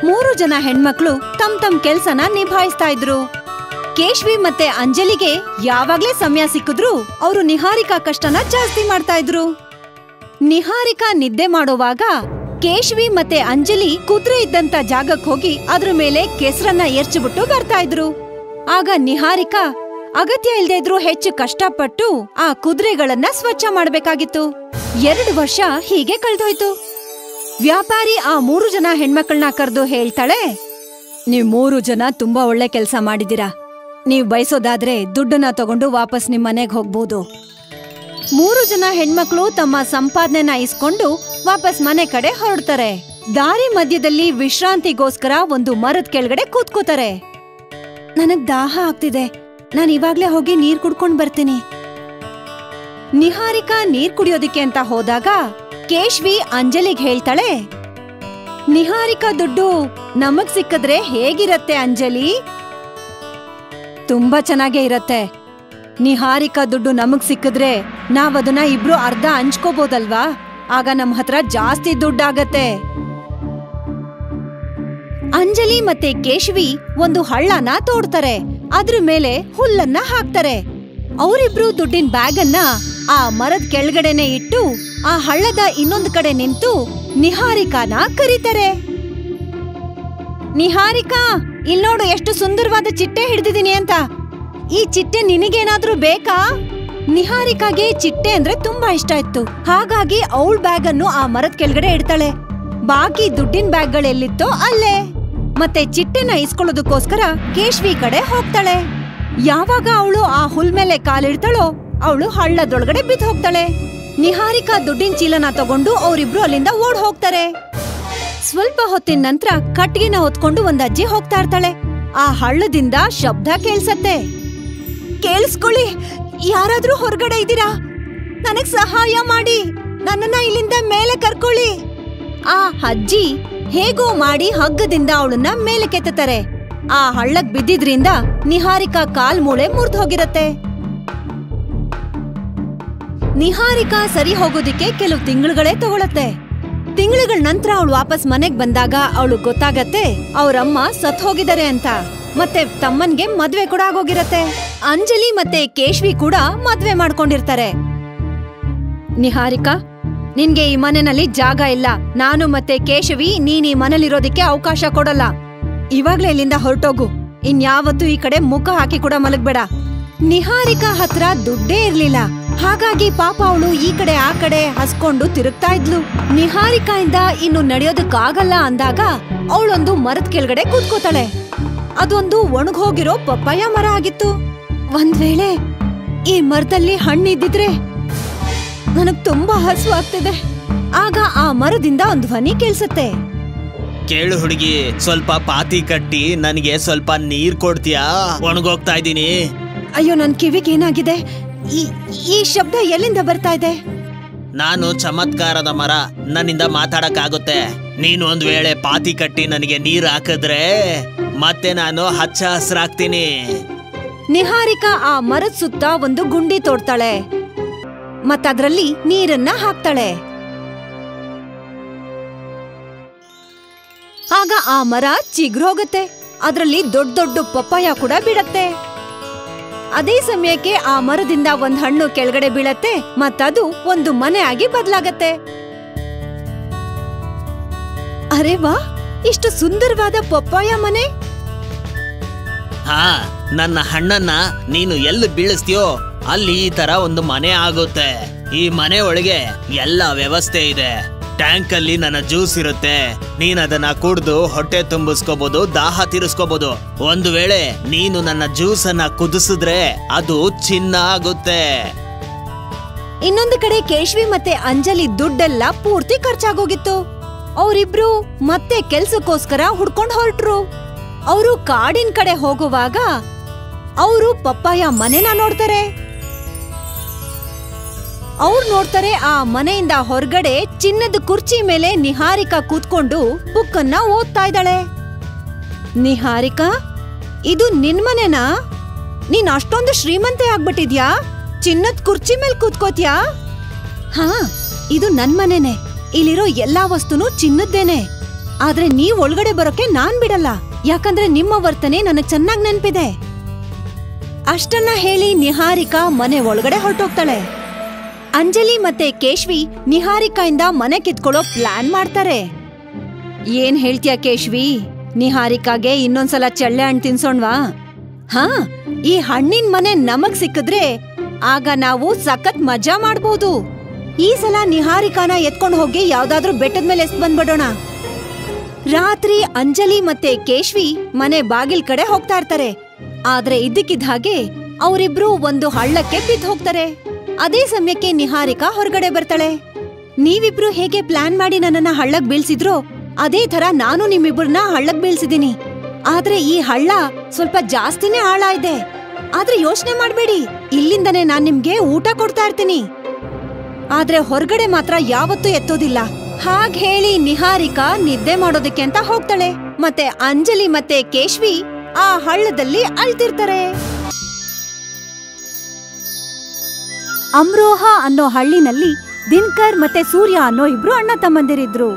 3 ಜನ ಹೆಣ್ಮಕ್ಳು ತಮ್ ಕೆಲ್ಸನ ನಿಭಾಯಿಸ್ತಾ ಇದ್ರು. ಕೇಶವಿ ಮತ್ತೆ ಅಂಜಲಿಗೆ ಯಾವಾಗ್ಲೇ ಸಮಯ ಸಿಕ್ಕಿದ್ರು ಅವರು ನಿಹಾರಿಕಾ ಕಷ್ಟನ ಜಾಸ್ತಿ ಮಾಡ್ತಾ ಇದ್ರು. ನಿಹಾರಿಕಾ ನಿದ್ದೆ ಮಾಡೋವಾಗ ಕೇಶವಿ ಮತ್ತೆ ಅಂಜಲಿ ಕುದುರೆ ಇದ್ದಂತ ಜಾಗಕ್ಕೆ ಹೋಗಿ ಅದ್ರ ಮೇಲೆ ಕೆಸರನ್ನ ಎರ್ಚಿಬಿಟ್ಟು ಬರ್ತಾ ಇದ್ರು. ಆಗ ನಿಹಾರಿಕಾ ಅಗತ್ಯ ಇಲ್ದೇ ಇದ್ರು ಹೆಚ್ಚು ಕಷ್ಟಪಟ್ಟು ಆ ಕುದುರೆಗಳನ್ನ ಸ್ವಚ್ಛ ಮಾಡ್ಬೇಕಾಗಿತ್ತು. 2 ವರ್ಷ ಹೀಗೆ ಕಳೆದೋಯ್ತು. ವ್ಯಾಪಾರಿ ಆ 3 ಜನ ಹೆಣ್ಮಕ್ಳನ್ನ ಕರೆದು ಹೇಳ್ತಾಳೆ, ನೀವ್ 3 ಜನ ತುಂಬಾ ಒಳ್ಳೆ ಕೆಲ್ಸ ಮಾಡಿದೀರಾ. ನೀವ್ ಬಯಸೋದಾದ್ರೆ ದುಡ್ಡನ್ನ ತಗೊಂಡು ವಾಪಸ್ ನಿಮ್ ಮನೆಗ್ ಹೋಗ್ಬೋದು. 3 ಜನ ಹೆಣ್ಮಕ್ಳು ತಮ್ಮ ಸಂಪಾದನೆನ ಇಸ್ಕೊಂಡು ವಾಪಸ್ ಮನೆ ಕಡೆ ಹೊರಡ್ತಾರೆ. ದಾರಿ ಮಧ್ಯದಲ್ಲಿ ವಿಶ್ರಾಂತಿಗೋಸ್ಕರ ಒಂದು ಮರದ ಕೆಳಗಡೆ ಕೂತ್ಕೋತಾರೆ. ನನಗ್ ದಾಹ ಆಗ್ತಿದೆ, ನಾನ್ ಇವಾಗ್ಲೇ ಹೋಗಿ ನೀರ್ ಕುಡ್ಕೊಂಡ್ ಬರ್ತೀನಿ. ನಿಹಾರಿಕಾ ನೀರ್ ಕುಡಿಯೋದಿಕ್ಕೆ ಅಂತ ಹೋದಾಗ ಕೇಶವಿ ಅಂಜಲಿಗ್ ಹೇಳ್ತಾಳೆ, ನಿಹಾರಿಕಾ ದುಡ್ಡು ನಮಗ್ ಸಿಕ್ಕಿದ್ರೆ ಹೇಗಿರತ್ತೆ ಅಂಜಲಿ? ತುಂಬಾ ಚೆನ್ನಾಗೇ ಇರತ್ತೆ. ನಿಹಾರಿಕಾ ದುಡ್ಡು ನಮಗ್ ಸಿಕ್ಕಿದ್ರೆ ನಾವದನ್ನ ಇಬ್ರು ಅರ್ಧ ಹಂಚ್ಕೋಬೋದಲ್ವಾ? ಆಗ ನಮ್ ಹತ್ರ ಜಾಸ್ತಿ ದುಡ್ಡಾಗತ್ತೆ. ಅಂಜಲಿ ಮತ್ತೆ ಕೇಶವಿ ಒಂದು ಹಳ್ಳನ ತೋಡ್ತಾರೆ. ಅದ್ರ ಮೇಲೆ ಹುಲ್ಲನ್ನ ಹಾಕ್ತಾರೆ. ಅವರಿಬ್ರು ದುಡ್ಡಿನ ಬ್ಯಾಗ್ ಅನ್ನ ಆ ಮರದ ಕೆಳಗಡೆನೆ ಇಟ್ಟು ಆ ಹಳ್ಳದ ಇನ್ನೊಂದು ಕಡೆ ನಿಂತು ನಿಹಾರಿಕಾನ ಕರೀತಾರೆ. ನಿಹಾರಿಕಾ, ಇಲ್ ನೋಡು, ಎಷ್ಟು ಸುಂದರವಾದ ಚಿಟ್ಟೆ ಹಿಡ್ದಿದೀನಿ ಅಂತ. ಈ ಚಿಟ್ಟೆ ನಿನಗೇನಾದ್ರೂ ಬೇಕಾ? ನಿಹಾರಿಕಾಗೆ ಚಿಟ್ಟೆ ಅಂದ್ರೆ ತುಂಬಾ ಇಷ್ಟ ಇತ್ತು. ಹಾಗಾಗಿ ಅವಳ ಬ್ಯಾಗ್ ಅನ್ನು ಆ ಮರದ ಕೆಳಗಡೆ ಇಡ್ತಾಳೆ. ಬಾಕಿ ದುಡ್ಡಿನ ಬ್ಯಾಗ್ಗಳೆಲ್ಲಿತ್ತೋ ಅಲ್ಲೇ. ಮತ್ತೆ ಚಿಟ್ಟೆನ ಇಸ್ಕೊಳ್ಳೋದಕ್ಕೋಸ್ಕರ ಕೇಶವಿ ಕಡೆ ಹೋಗ್ತಾಳೆ. ಯಾವಾಗ ಅವಳು ಆ ಹುಲ್ ಮೇಲೆ ಕಾಲಿಡ್ತಾಳೋ ಅವಳು ಹಳ್ಳದೊಳಗಡೆ ಬಿದ್ದು ಹೋಗ್ತಾಳೆ. ನಿಹಾರಿಕಾ ದುಡ್ಡಿನ ಚೀಲನ ತಗೊಂಡು ಅವರಿಬ್ರು ಅಲ್ಲಿಂದ ಓಡ್ ಹೋಗ್ತಾರೆ. ಸ್ವಲ್ಪ ಹೊತ್ತಿನ ನಂತರ ಕಟ್ಟಿಗೆನ ಹೊತ್ಕೊಂಡು ಒಂದ್ ಅಜ್ಜಿ ಹೋಗ್ತಾ ಇರ್ತಾಳೆ. ಆ ಹಳ್ಳದಿಂದ ಶಬ್ದ ಕೇಳ್ಸತ್ತೆ. ಕೇಳಿಸ್ಕೊಳ್ಳಿ, ಯಾರಾದ್ರೂ ಹೊರಗಡೆ ಇದ್ದೀರಾ? ನನಗ್ ಸಹಾಯ ಮಾಡಿ, ನನ್ನನ್ನ ಇಲ್ಲಿಂದ ಮೇಲೆ ಕರ್ಕೊಳ್ಳಿ. ಆ ಅಜ್ಜಿ ಹೇಗೋ ಮಾಡಿ ಹಗ್ಗದಿಂದ ಅವಳನ್ನ ಮೇಲೆ ಕೆತ್ತುತ್ತಾರೆ. ಆ ಹಳ್ಳಕ್ ಬಿದ್ದಿದ್ರಿಂದ ನಿಹಾರಿಕಾ ಕಾಲ್ ಮೂಳೆ ಮುರಿದು ಹೋಗಿರತ್ತೆ. ನಿಹಾರಿಕಾ ಸರಿ ಹೋಗೋದಿಕ್ಕೆ ಕೆಲವು ತಿಂಗಳುಗಳೇ ತಗೊಳತ್ತೆ. ತಿಂಗಳುಗಳ ನಂತರ ಅವಳು ವಾಪಸ್ ಮನೆಗ್ ಬಂದಾಗ ಅವಳು ಗೊತ್ತಾಗತ್ತೆ ಅವ್ರಮ್ಮ ಸತ್ ಹೋಗಿದ್ದಾರೆ ಅಂತ. ಮತ್ತೆ ತಮ್ಮನ್ಗೆ ಮದ್ವೆ ಕೂಡ ಆಗೋಗಿರತ್ತೆ. ಅಂಜಲಿ ಮತ್ತೆ ಕೇಶವಿ ಕೂಡ ಮದ್ವೆ ಮಾಡ್ಕೊಂಡಿರ್ತಾರೆ. ನಿಹಾರಿಕಾ, ನಿನ್ಗೆ ಈ ಮನೆಯಲ್ಲಿ ಜಾಗ ಇಲ್ಲ. ನಾನು ಮತ್ತೆ ಕೇಶವಿ ನೀನ್ ಈ ಮನೇಲಿರೋದಿಕ್ಕೆ ಅವಕಾಶ ಕೊಡಲ್ಲ. ಇವಾಗ್ಲೇ ಇಲ್ಲಿಂದ ಹೊರಟೋಗು. ಇನ್ಯಾವತ್ತೂ ಈ ಕಡೆ ಮುಖ ಹಾಕಿ ಕೂಡ ಮಲಗ್ಬೇಡ. ನಿಹಾರಿಕಾ ಹತ್ರ ದುಡ್ಡೇ ಇರ್ಲಿಲ್ಲ. ಹಾಗಾಗಿ ಪಾಪ ಅವಳು ಈ ಕಡೆ ಆ ಕಡೆ ಹಸ್ಕೊಂಡು ತಿರುಗ್ತಾ ಇದ್ಲು. ನಿಹಾರಿಕಾಯಿಂದ ಇನ್ನು ನಡೆಯೋದಕ್ಕಾಗಲ್ಲ ಅಂದಾಗ ಅವಳೊಂದು ಮರದ ಕೆಳಗಡೆ ಕೂತ್ಕೋತಾಳೆ. ಅದೊಂದು ಒಣಗೋಗಿರೋ ಪಪ್ಪಾಯ ಮರ ಆಗಿತ್ತು. ಒಂದ್ ವೇಳೆ ಈ ಮರದಲ್ಲಿ ಹಣ್ಣಿದ್ದಿದ್ರೆ ನನಗ್ ತುಂಬಾ ಹಸುವಾಗ್ತಿದೆ. ಆಗ ಆ ಮರದಿಂದ ಒಂದು ಧ್ವನಿ ಕೇಳಿಸುತ್ತೆ. ಕೇಳು ಹುಡುಗಿ, ಸ್ವಲ್ಪ ಪಾತಿ ಕಟ್ಟಿ ನನಗೆ ಸ್ವಲ್ಪ ನೀರ್ ಕೊಡ್ತೀಯಾ? ಒಣಗೋಗ್ತಾ ಇದ್ದೀನಿ. ಅಯ್ಯೋ, ನನ್ ಕಿವಿಗೆ ಏನಾಗಿದೆ? ಈ ಶಬ್ದ ಎಲ್ಲಿಂದ ಬರ್ತಾ ಇದೆ? ನಾನು ಚಮತ್ಕಾರದ ಮರ, ನನ್ನಿಂದ ಮಾತಾಡಕ್ಕಾಗುತ್ತೆ. ನೀನು ಒಂದ್ ವೇಳೆ ಪಾತಿ ಕಟ್ಟಿ ನನಗೆ ನೀರ್ ಹಾಕಿದ್ರೆ ಮತ್ತೆ ನಾನು ಹಚ್ಚ ಹಸ್ರಾಗ್ತೀನಿ. ನಿಹಾರಿಕಾ ಆ ಮರದ ಸುತ್ತ ಒಂದು ಗುಂಡಿ ತೋಡ್ತಾಳೆ ಮತ್ತದ್ರಲ್ಲಿ ನೀರನ್ನ ಹಾಕ್ತಾಳೆ. ಆಗ ಆ ಮರ ಚಿಗ್ರೋಗತ್ತೆ. ಅದ್ರಲ್ಲಿ ದೊಡ್ಡ ದೊಡ್ಡ ಪಪ್ಪಾಯ ಕೂಡ ಬೀಳತ್ತೆ. ಅದೇ ಸಮಯಕ್ಕೆ ಆ ಮರದಿಂದ ಒಂದ್ ಹಣ್ಣು ಕೆಳಗಡೆ ಬೀಳತ್ತೆ ಮತ್ತದು ಒಂದು ಮನೆ ಆಗಿ ಬದಲಾಗತ್ತೆ. ಅರೆ ವಾ, ಇಷ್ಟು ಸುಂದರವಾದ ಪಪ್ಪಾಯ ಮನೆ! ಹಾ, ನನ್ನ ಹಣ್ಣನ್ನ ನೀನು ಎಲ್ಲಿ ಬೀಳಿಸ್ತೀಯೋ ಅಲ್ಲಿ ಈ ತರ ಒಂದು ಮನೆ ಆಗುತ್ತೆ. ಈ ಮನೆ ಒಳಗೆ ಎಲ್ಲ ವ್ಯವಸ್ಥೆ ಇದೆ. ಟ್ಯಾಂಕ್ ಅಲ್ಲಿ ನನ್ನ ಜ್ಯೂಸ್ ಇರುತ್ತೆ. ನೀನ್ ಅದನ್ನ ಕುಡ್ದು ಹೊಟ್ಟೆ ತುಂಬಿಸ್ಕೋಬಹುದು, ದಾಹ ತೀರಿಸ್ಕೋಬಹುದು. ಒಂದು ವೇಳೆ ನೀನು ನನ್ನ ಜ್ಯೂಸ್ ಅನ್ನ ಕುದಿಸಿದ್ರೆ ಅದು ಚಿನ್ನ ಆಗುತ್ತೆ. ಇನ್ನೊಂದು ಕಡೆ ಕೇಶವಿ ಮತ್ತೆ ಅಂಜಲಿ ದುಡ್ಡೆಲ್ಲ ಪೂರ್ತಿ ಖರ್ಚಾಗೋಗಿತ್ತು. ಅವರಿಬ್ರು ಮತ್ತೆ ಕೆಲ್ಸಕ್ಕೋಸ್ಕರ ಹುಡ್ಕೊಂಡ್ ಹೊರಟ್ರು. ಅವರು ಕಾಡಿನ ಕಡೆ ಹೋಗುವಾಗ ಅವರು ಪಪ್ಪಾಯ ಮನೆನ ನೋಡ್ತಾರೆ. ಅವ್ರು ನೋಡ್ತಾರೆ ಆ ಮನೆಯಿಂದ ಹೊರಗಡೆ ಚಿನ್ನದ ಕುರ್ಚಿ ಮೇಲೆ ನಿಹಾರಿಕಾ ಕೂತ್ಕೊಂಡು ಬುಕ್ ಅನ್ನ ಓದ್ತಾ ಇದ್ದಾಳೆ. ನಿಹಾರಿಕಾ, ಇದು ನಿನ್ ಮನೆನಾ? ನೀನ್ ಅಷ್ಟೊಂದು ಶ್ರೀಮಂತೆ ಆಗ್ಬಿಟ್ಟಿದ್ಯಾ? ಚಿನ್ನದ ಕುರ್ಚಿ ಮೇಲೆ ಕೂತ್ಕೋತ್ಯಾ? ಹಾ, ಇದು ನನ್ ಮನೆನೆ. ಇಲ್ಲಿರೋ ಎಲ್ಲಾ ವಸ್ತುನು ಚಿನ್ನದ್ದೇನೆ. ಆದ್ರೆ ನೀವ್ ಒಳಗಡೆ ಬರೋಕೆ ನಾನ್ ಬಿಡಲ್ಲ, ಯಾಕಂದ್ರೆ ನಿಮ್ಮ ವರ್ತನೆ ನನಗ್ ಚೆನ್ನಾಗ್ ನೆನ್ಪಿದೆ. ಅಷ್ಟನ್ನ ಹೇಳಿ ನಿಹಾರಿಕಾ ಮನೆ ಒಳಗಡೆ ಹೊರಟೋಗ್ತಾಳೆ. ಅಂಜಲಿ ಮತ್ತೆ ಕೇಶವಿ ನಿಹಾರಿಕಾಯಿಂದ ಮನೆ ಕಿತ್ಕೊಳ್ಳೋ ಪ್ಲಾನ್ ಮಾಡ್ತಾರೆ. ಏನ್ ಹೇಳ್ತೀಯ ಕೇಶವಿ? ನಿಹಾರಿಕಾಗೆ ಇನ್ನೊಂದ್ಸಲ ಚಳ್ಳೆ ಹಣ್ಣು ತಿನ್ಸೋಣ್ವಾ? ಹಾ, ಈ ಹಣ್ಣಿನ ಮನೆ ನಮಗ್ ಸಿಕ್ಕಿದ್ರೆ ಆಗ ನಾವು ಸಖತ್ ಮಜಾ ಮಾಡ್ಬೋದು. ಈ ಸಲ ನಿಹಾರಿಕಾನ ಎತ್ಕೊಂಡ್ ಹೋಗಿ ಯಾವ್ದಾದ್ರೂ ಬೆಟ್ಟದ ಮೇಲೆ ಎಸ್ತ್ ಬಂದ್ಬಿಡೋಣ. ರಾತ್ರಿ ಅಂಜಲಿ ಮತ್ತೆ ಕೇಶವಿ ಮನೆ ಬಾಗಿಲ್ ಕಡೆ ಹೋಗ್ತಾ ಇರ್ತಾರೆ. ಆದ್ರೆ ಇದ್ದಕ್ಕಿದ್ದ ಹಾಗೆ ಅವರಿಬ್ರು ಒಂದು ಹಳ್ಳಕ್ಕೆ ಬಿದ್ದು ಹೋಗ್ತಾರೆ. ಅದೇ ಸಮಯಕ್ಕೆ ನಿಹಾರಿಕಾ ಹೊರಗಡೆ ಬರ್ತಾಳೆ. ನೀವಿಬ್ರು ಹೇಗೆ ಪ್ಲಾನ್ ಮಾಡಿ ನನ್ನನ್ನ ಹಳ್ಳಕ್ ಬೀಳ್ಸಿದ್ರೋ ಅದೇ ತರ ನಾನು ನಿಮ್ಮಿಬ್ರನ್ನ ಹಳ್ಳಕ್ ಬೀಳ್ಸಿದೀನಿ. ಆದ್ರೆ ಈ ಹಳ್ಳ ಸ್ವಲ್ಪ ಜಾಸ್ತಿನೇ ಆಳ ಇದೆ. ಆದ್ರೆ ಯೋಚನೆ ಮಾಡ್ಬೇಡಿ, ಇಲ್ಲಿಂದನೇ ನಾನ್ ನಿಮ್ಗೆ ಊಟ ಕೊಡ್ತಾ ಇರ್ತೀನಿ. ಆದ್ರೆ ಹೊರಗಡೆ ಮಾತ್ರ ಯಾವತ್ತೂ ಎತ್ತೋದಿಲ್ಲ. ಹಾಗ್ ಹೇಳಿ ನಿಹಾರಿಕಾ ನಿದ್ದೆ ಮಾಡೋದಕ್ಕೆ ಅಂತ ಹೋಗ್ತಾಳೆ. ಮತ್ತೆ ಅಂಜಲಿ ಮತ್ತೆ ಕೇಶವಿ ಆ ಹಳ್ಳದಲ್ಲಿ ಅಳ್ತಿರ್ತಾರೆ. ಅಮ್ರೋಹ ಅನ್ನೋ ಹಳ್ಳಿನಲ್ಲಿ ದಿನಕರ್ ಮತ್ತೆ ಸೂರ್ಯ ಅನ್ನೋ ಇಬ್ರು ಅಣ್ಣ ತಮ್ಮಂದಿರಿದ್ರು.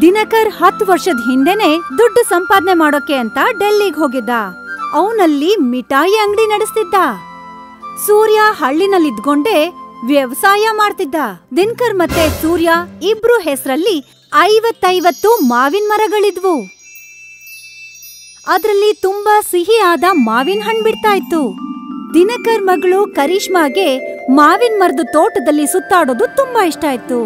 ದಿನಕರ್ 10 ವರ್ಷದ ಹಿಂದೆನೆ ದುಡ್ಡು ಸಂಪಾದನೆ ಮಾಡೋಕೆ ಅಂತ ಡೆಲ್ಲಿಗೆ ಹೋಗಿದ್ದ. ಅವನಲ್ಲಿ ಮಿಠಾಯಿ ಅಂಗಡಿ ನಡೆಸ್ತಿದ್ದ. ಸೂರ್ಯ ಹಳ್ಳಿನಲ್ಲಿದ್ಕೊಂಡೇ ವ್ಯವಸಾಯ ಮಾಡ್ತಿದ್ದ. ದಿನಕರ್ ಮತ್ತೆ ಸೂರ್ಯ ಇಬ್ರು ಹೆಸರಲ್ಲಿ 50 ಮಾವಿನ ಮರಗಳಿದ್ವು. ಅದ್ರಲ್ಲಿ ತುಂಬಾ ಸಿಹಿಯಾದ ಮಾವಿನ ಹಣ್ಣು ಬಿಡ್ತಾ ಇತ್ತು. ದಿನಕರ್ ಮಗಳು ಕರಿಷ್ಮಾಗೆ ಮಾವಿನ ಮರದ ತೋಟದಲ್ಲಿ ಸುತ್ತಾಡೋದು ತುಂಬಾ ಇಷ್ಟ ಇತ್ತು.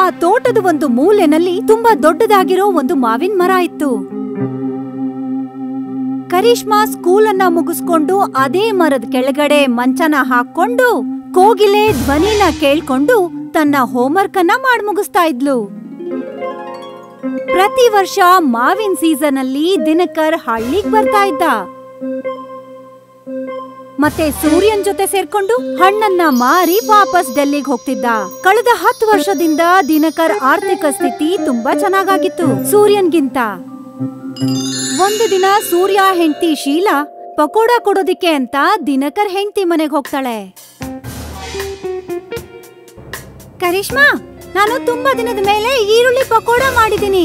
ಆ ತೋಟದ ಒಂದು ಮೂಲೆನಲ್ಲಿ ತುಂಬಾ ದೊಡ್ಡದಾಗಿರೋ ಒಂದು ಮಾವಿನ ಮರ ಇತ್ತು. ಕರಿಷ್ಮಾ ಸ್ಕೂಲನ್ನ ಮುಗಿಸ್ಕೊಂಡು ಅದೇ ಮರದ ಕೆಳಗಡೆ ಮಂಚನ ಹಾಕೊಂಡು ಕೋಗಿಲೆ ಧ್ವನಿನ ಕೇಳ್ಕೊಂಡು ತನ್ನ ಹೋಮ್ವರ್ಕ್ ಅನ್ನ ಮಾಡಿ ಮುಗಿಸ್ತಾ ಇದ್ಲು. ಪ್ರತಿ ವರ್ಷ ಮಾವಿನ ಸೀಸನ್ ಅಲ್ಲಿ ದಿನಕರ್ ಹಳ್ಳಿಗ್ ಬರ್ತಾ ಇದ್ದ. ಮತ್ತೆ ಸೂರ್ಯನ್ ಜೊತೆ ಸೇರ್ಕೊಂಡು ಹಣ್ಣನ್ನ ಮಾರಿ ವಾಪಸ್ ಡೆಲ್ಲಿಗೆ ಹೋಗ್ತಿದ್ದ. ಕಳೆದ 10 ವರ್ಷದಿಂದ ದಿನಕರ್ ಆರ್ಥಿಕ ಸ್ಥಿತಿ ತುಂಬಾ ಚೆನ್ನಾಗಾಗಿತ್ತು ಸೂರ್ಯನ್ಗಿಂತ. ಒಂದು ದಿನ ಸೂರ್ಯ ಹೆಂಡತಿ ಶೀಲಾ ಪಕೋಡ ಕೊಡೋದಿಕ್ಕೆ ಅಂತ ದಿನಕರ್ ಹೆಂಡತಿ ಮನೆಗೆ ಹೋಗ್ತಾಳೆ. ಕರಿಷ್ಮಾ, ನಾನು ತುಂಬಾ ದಿನದ ಮೇಲೆ ಈರುಳ್ಳಿ ಪಕೋಡ ಮಾಡಿದೀನಿ.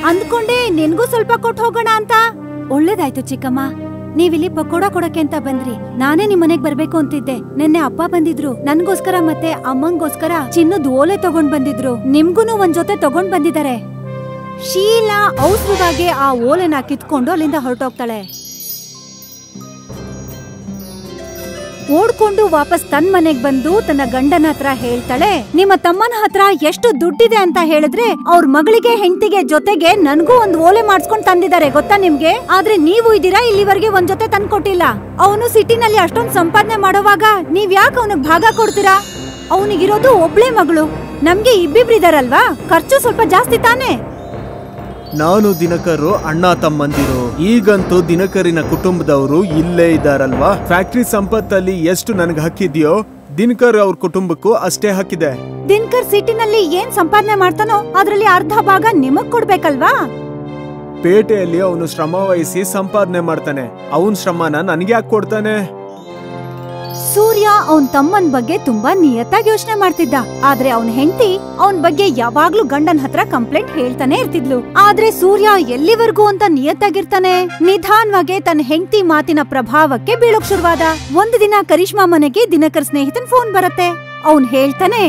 ಅಂದ್ಕೊಂಡೆ ನಿನ್ಗೂ ಸ್ವಲ್ಪ ಕೊಟ್ಟು ಹೋಗೋಣ ಅಂತ. ಒಳ್ಳೇದಾಯ್ತು ಚಿಕ್ಕಮ್ಮ, ನೀವಿಲ್ಲಿ ಪಕೋಡ ಕೊಡಕ್ಕೆ ಅಂತ ಬಂದ್ರಿ. ನಾನೇ ನಿಮ್ ಮನೆಗ್ ಬರ್ಬೇಕು ಅಂತಿದ್ದೆ. ನಿನ್ನೆ ಅಪ್ಪ ಬಂದಿದ್ರು. ನನ್ಗೋಸ್ಕರ ಮತ್ತೆ ಅಮ್ಮಂಗೋಸ್ಕರ ಚಿನ್ನದ ಓಲೆ ತಗೊಂಡ್ ಬಂದಿದ್ರು. ನಿಮ್ಗೂನು ಒಂದ್ ಜೊತೆ ತಗೊಂಡ್ ಬಂದಿದ್ದಾರೆ. ಶೀಲಾ ಔಸ್ರವಾಗಿ ಆ ಓಲೆನ ಕಿತ್ಕೊಂಡು ಅಲ್ಲಿಂದ ಹೊರಟೋಗ್ತಾಳೆ. ಓಡ್ಕೊಂಡು ವಾಪಸ್ ತನ್ ಮನೆಗ್ ಬಂದು ತನ್ನ ಗಂಡನ ಹತ್ರ ಹೇಳ್ತಾಳೆ, ನಿಮ್ಮ ತಮ್ಮನ ಹತ್ರ ಎಷ್ಟು ದುಡ್ಡಿದೆ ಅಂತ ಹೇಳಿದ್ರೆ ಅವ್ರ ಮಗಳಿಗೆ ಹೆಂಡತಿಗೆ ಜೊತೆಗೆ ನನ್ಗೂ ಒಂದ್ ಓಲೆ ಮಾಡ್ಸ್ಕೊಂಡ್ ತಂದಿದ್ದಾರೆ ಗೊತ್ತಾ ನಿಮ್ಗೆ. ಆದ್ರೆ ನೀವು ಇದೀರಾ ಇಲ್ಲಿವರೆಗೆ ಒಂದ್ ಜೊತೆ ತಂದ್ ಕೊಟ್ಟಿಲ್ಲ. ಅವನು ಸಿಟಿನಲ್ಲಿ ಅಷ್ಟೊಂದ್ ಸಂಪಾದನೆ ಮಾಡೋವಾಗ ನೀವ್ ಯಾಕೆ ಅವನಿಗೆ ಭಾಗ ಕೊಡ್ತೀರಾ? ಅವನಿಗಿರೋದು ಒಬ್ಳೆ ಮಗಳು, ನಮ್ಗೆ ಇಬ್ಬಿಬ್ರಿದಾರಲ್ವಾ, ಖರ್ಚು ಸ್ವಲ್ಪ ಜಾಸ್ತಿ ತಾನೆ. ನಾನು ದಿನಕರು ಅಣ್ಣ ತಮ್ಮಂದಿರು. ಈಗಂತೂ ದಿನಕರಿನ ಕುಟುಂಬದವರು ಇಲ್ಲೇ ಇದ್ದಾರಲ್ವಾ. ಫ್ಯಾಕ್ಟ್ರಿ ಸಂಪತ್ತಲ್ಲಿ ಎಷ್ಟು ನನಗೆ ಹಕ್ಕಿದ್ಯೋ ದಿನಕರ್ ಅವ್ರ ಕುಟುಂಬಕ್ಕೂ ಅಷ್ಟೇ ಹಕ್ಕಿದೆ. ದಿನಕರ್ ಸಿಟಿನಲ್ಲಿ ಏನ್ ಸಂಪಾದನೆ ಮಾಡ್ತಾನೋ ಅದ್ರಲ್ಲಿ ಅರ್ಧ ಭಾಗ ನಿಮಗ್ ಕೊಡ್ಬೇಕಲ್ವಾ. ಪೇಟೆಯಲ್ಲಿ ಅವನು ಶ್ರಮ ವಹಿಸಿ ಸಂಪಾದನೆ ಮಾಡ್ತಾನೆ, ಅವನ್ ಶ್ರಮನ ನನಗೆ ಯಾಕೆ ಕೊಡ್ತಾನೆ? ಸೂರ್ಯ ಅವನ್ ತಮ್ಮನ್ ಬಗ್ಗೆ ತುಂಬಾ ನಿಯತ್ತಾಗಿ ಯೋಚನೆ ಮಾಡ್ತಿದ್ದ. ಆದ್ರೆ ಅವನ್ ಹೆಂಡತಿ ಅವನ್ ಬಗ್ಗೆ ಯಾವಾಗ್ಲೂ ಗಂಡನ್ ಹತ್ರ ಕಂಪ್ಲೇಂಟ್ ಹೇಳ್ತಾನೆ ಇರ್ತಿದ್ಲು. ಆದ್ರೆ ಸೂರ್ಯ ಎಲ್ಲಿವರೆಗೂ ಅಂತ ನಿಯತ್ತಾಗಿರ್ತಾನೆ. ನಿಧಾನವಾಗಿ ತನ್ನ ಹೆಂಡತಿ ಮಾತಿನ ಪ್ರಭಾವಕ್ಕೆ ಬೀಳೋಕ್ ಶುರುವಾದ. ಒಂದು ದಿನ ಕರಿಷ್ಮಾ ಮನೆಗೆ ದಿನಕರ್ ಸ್ನೇಹಿತನ್ ಫೋನ್ ಬರುತ್ತೆ. ಅವನ್ ಹೇಳ್ತಾನೆ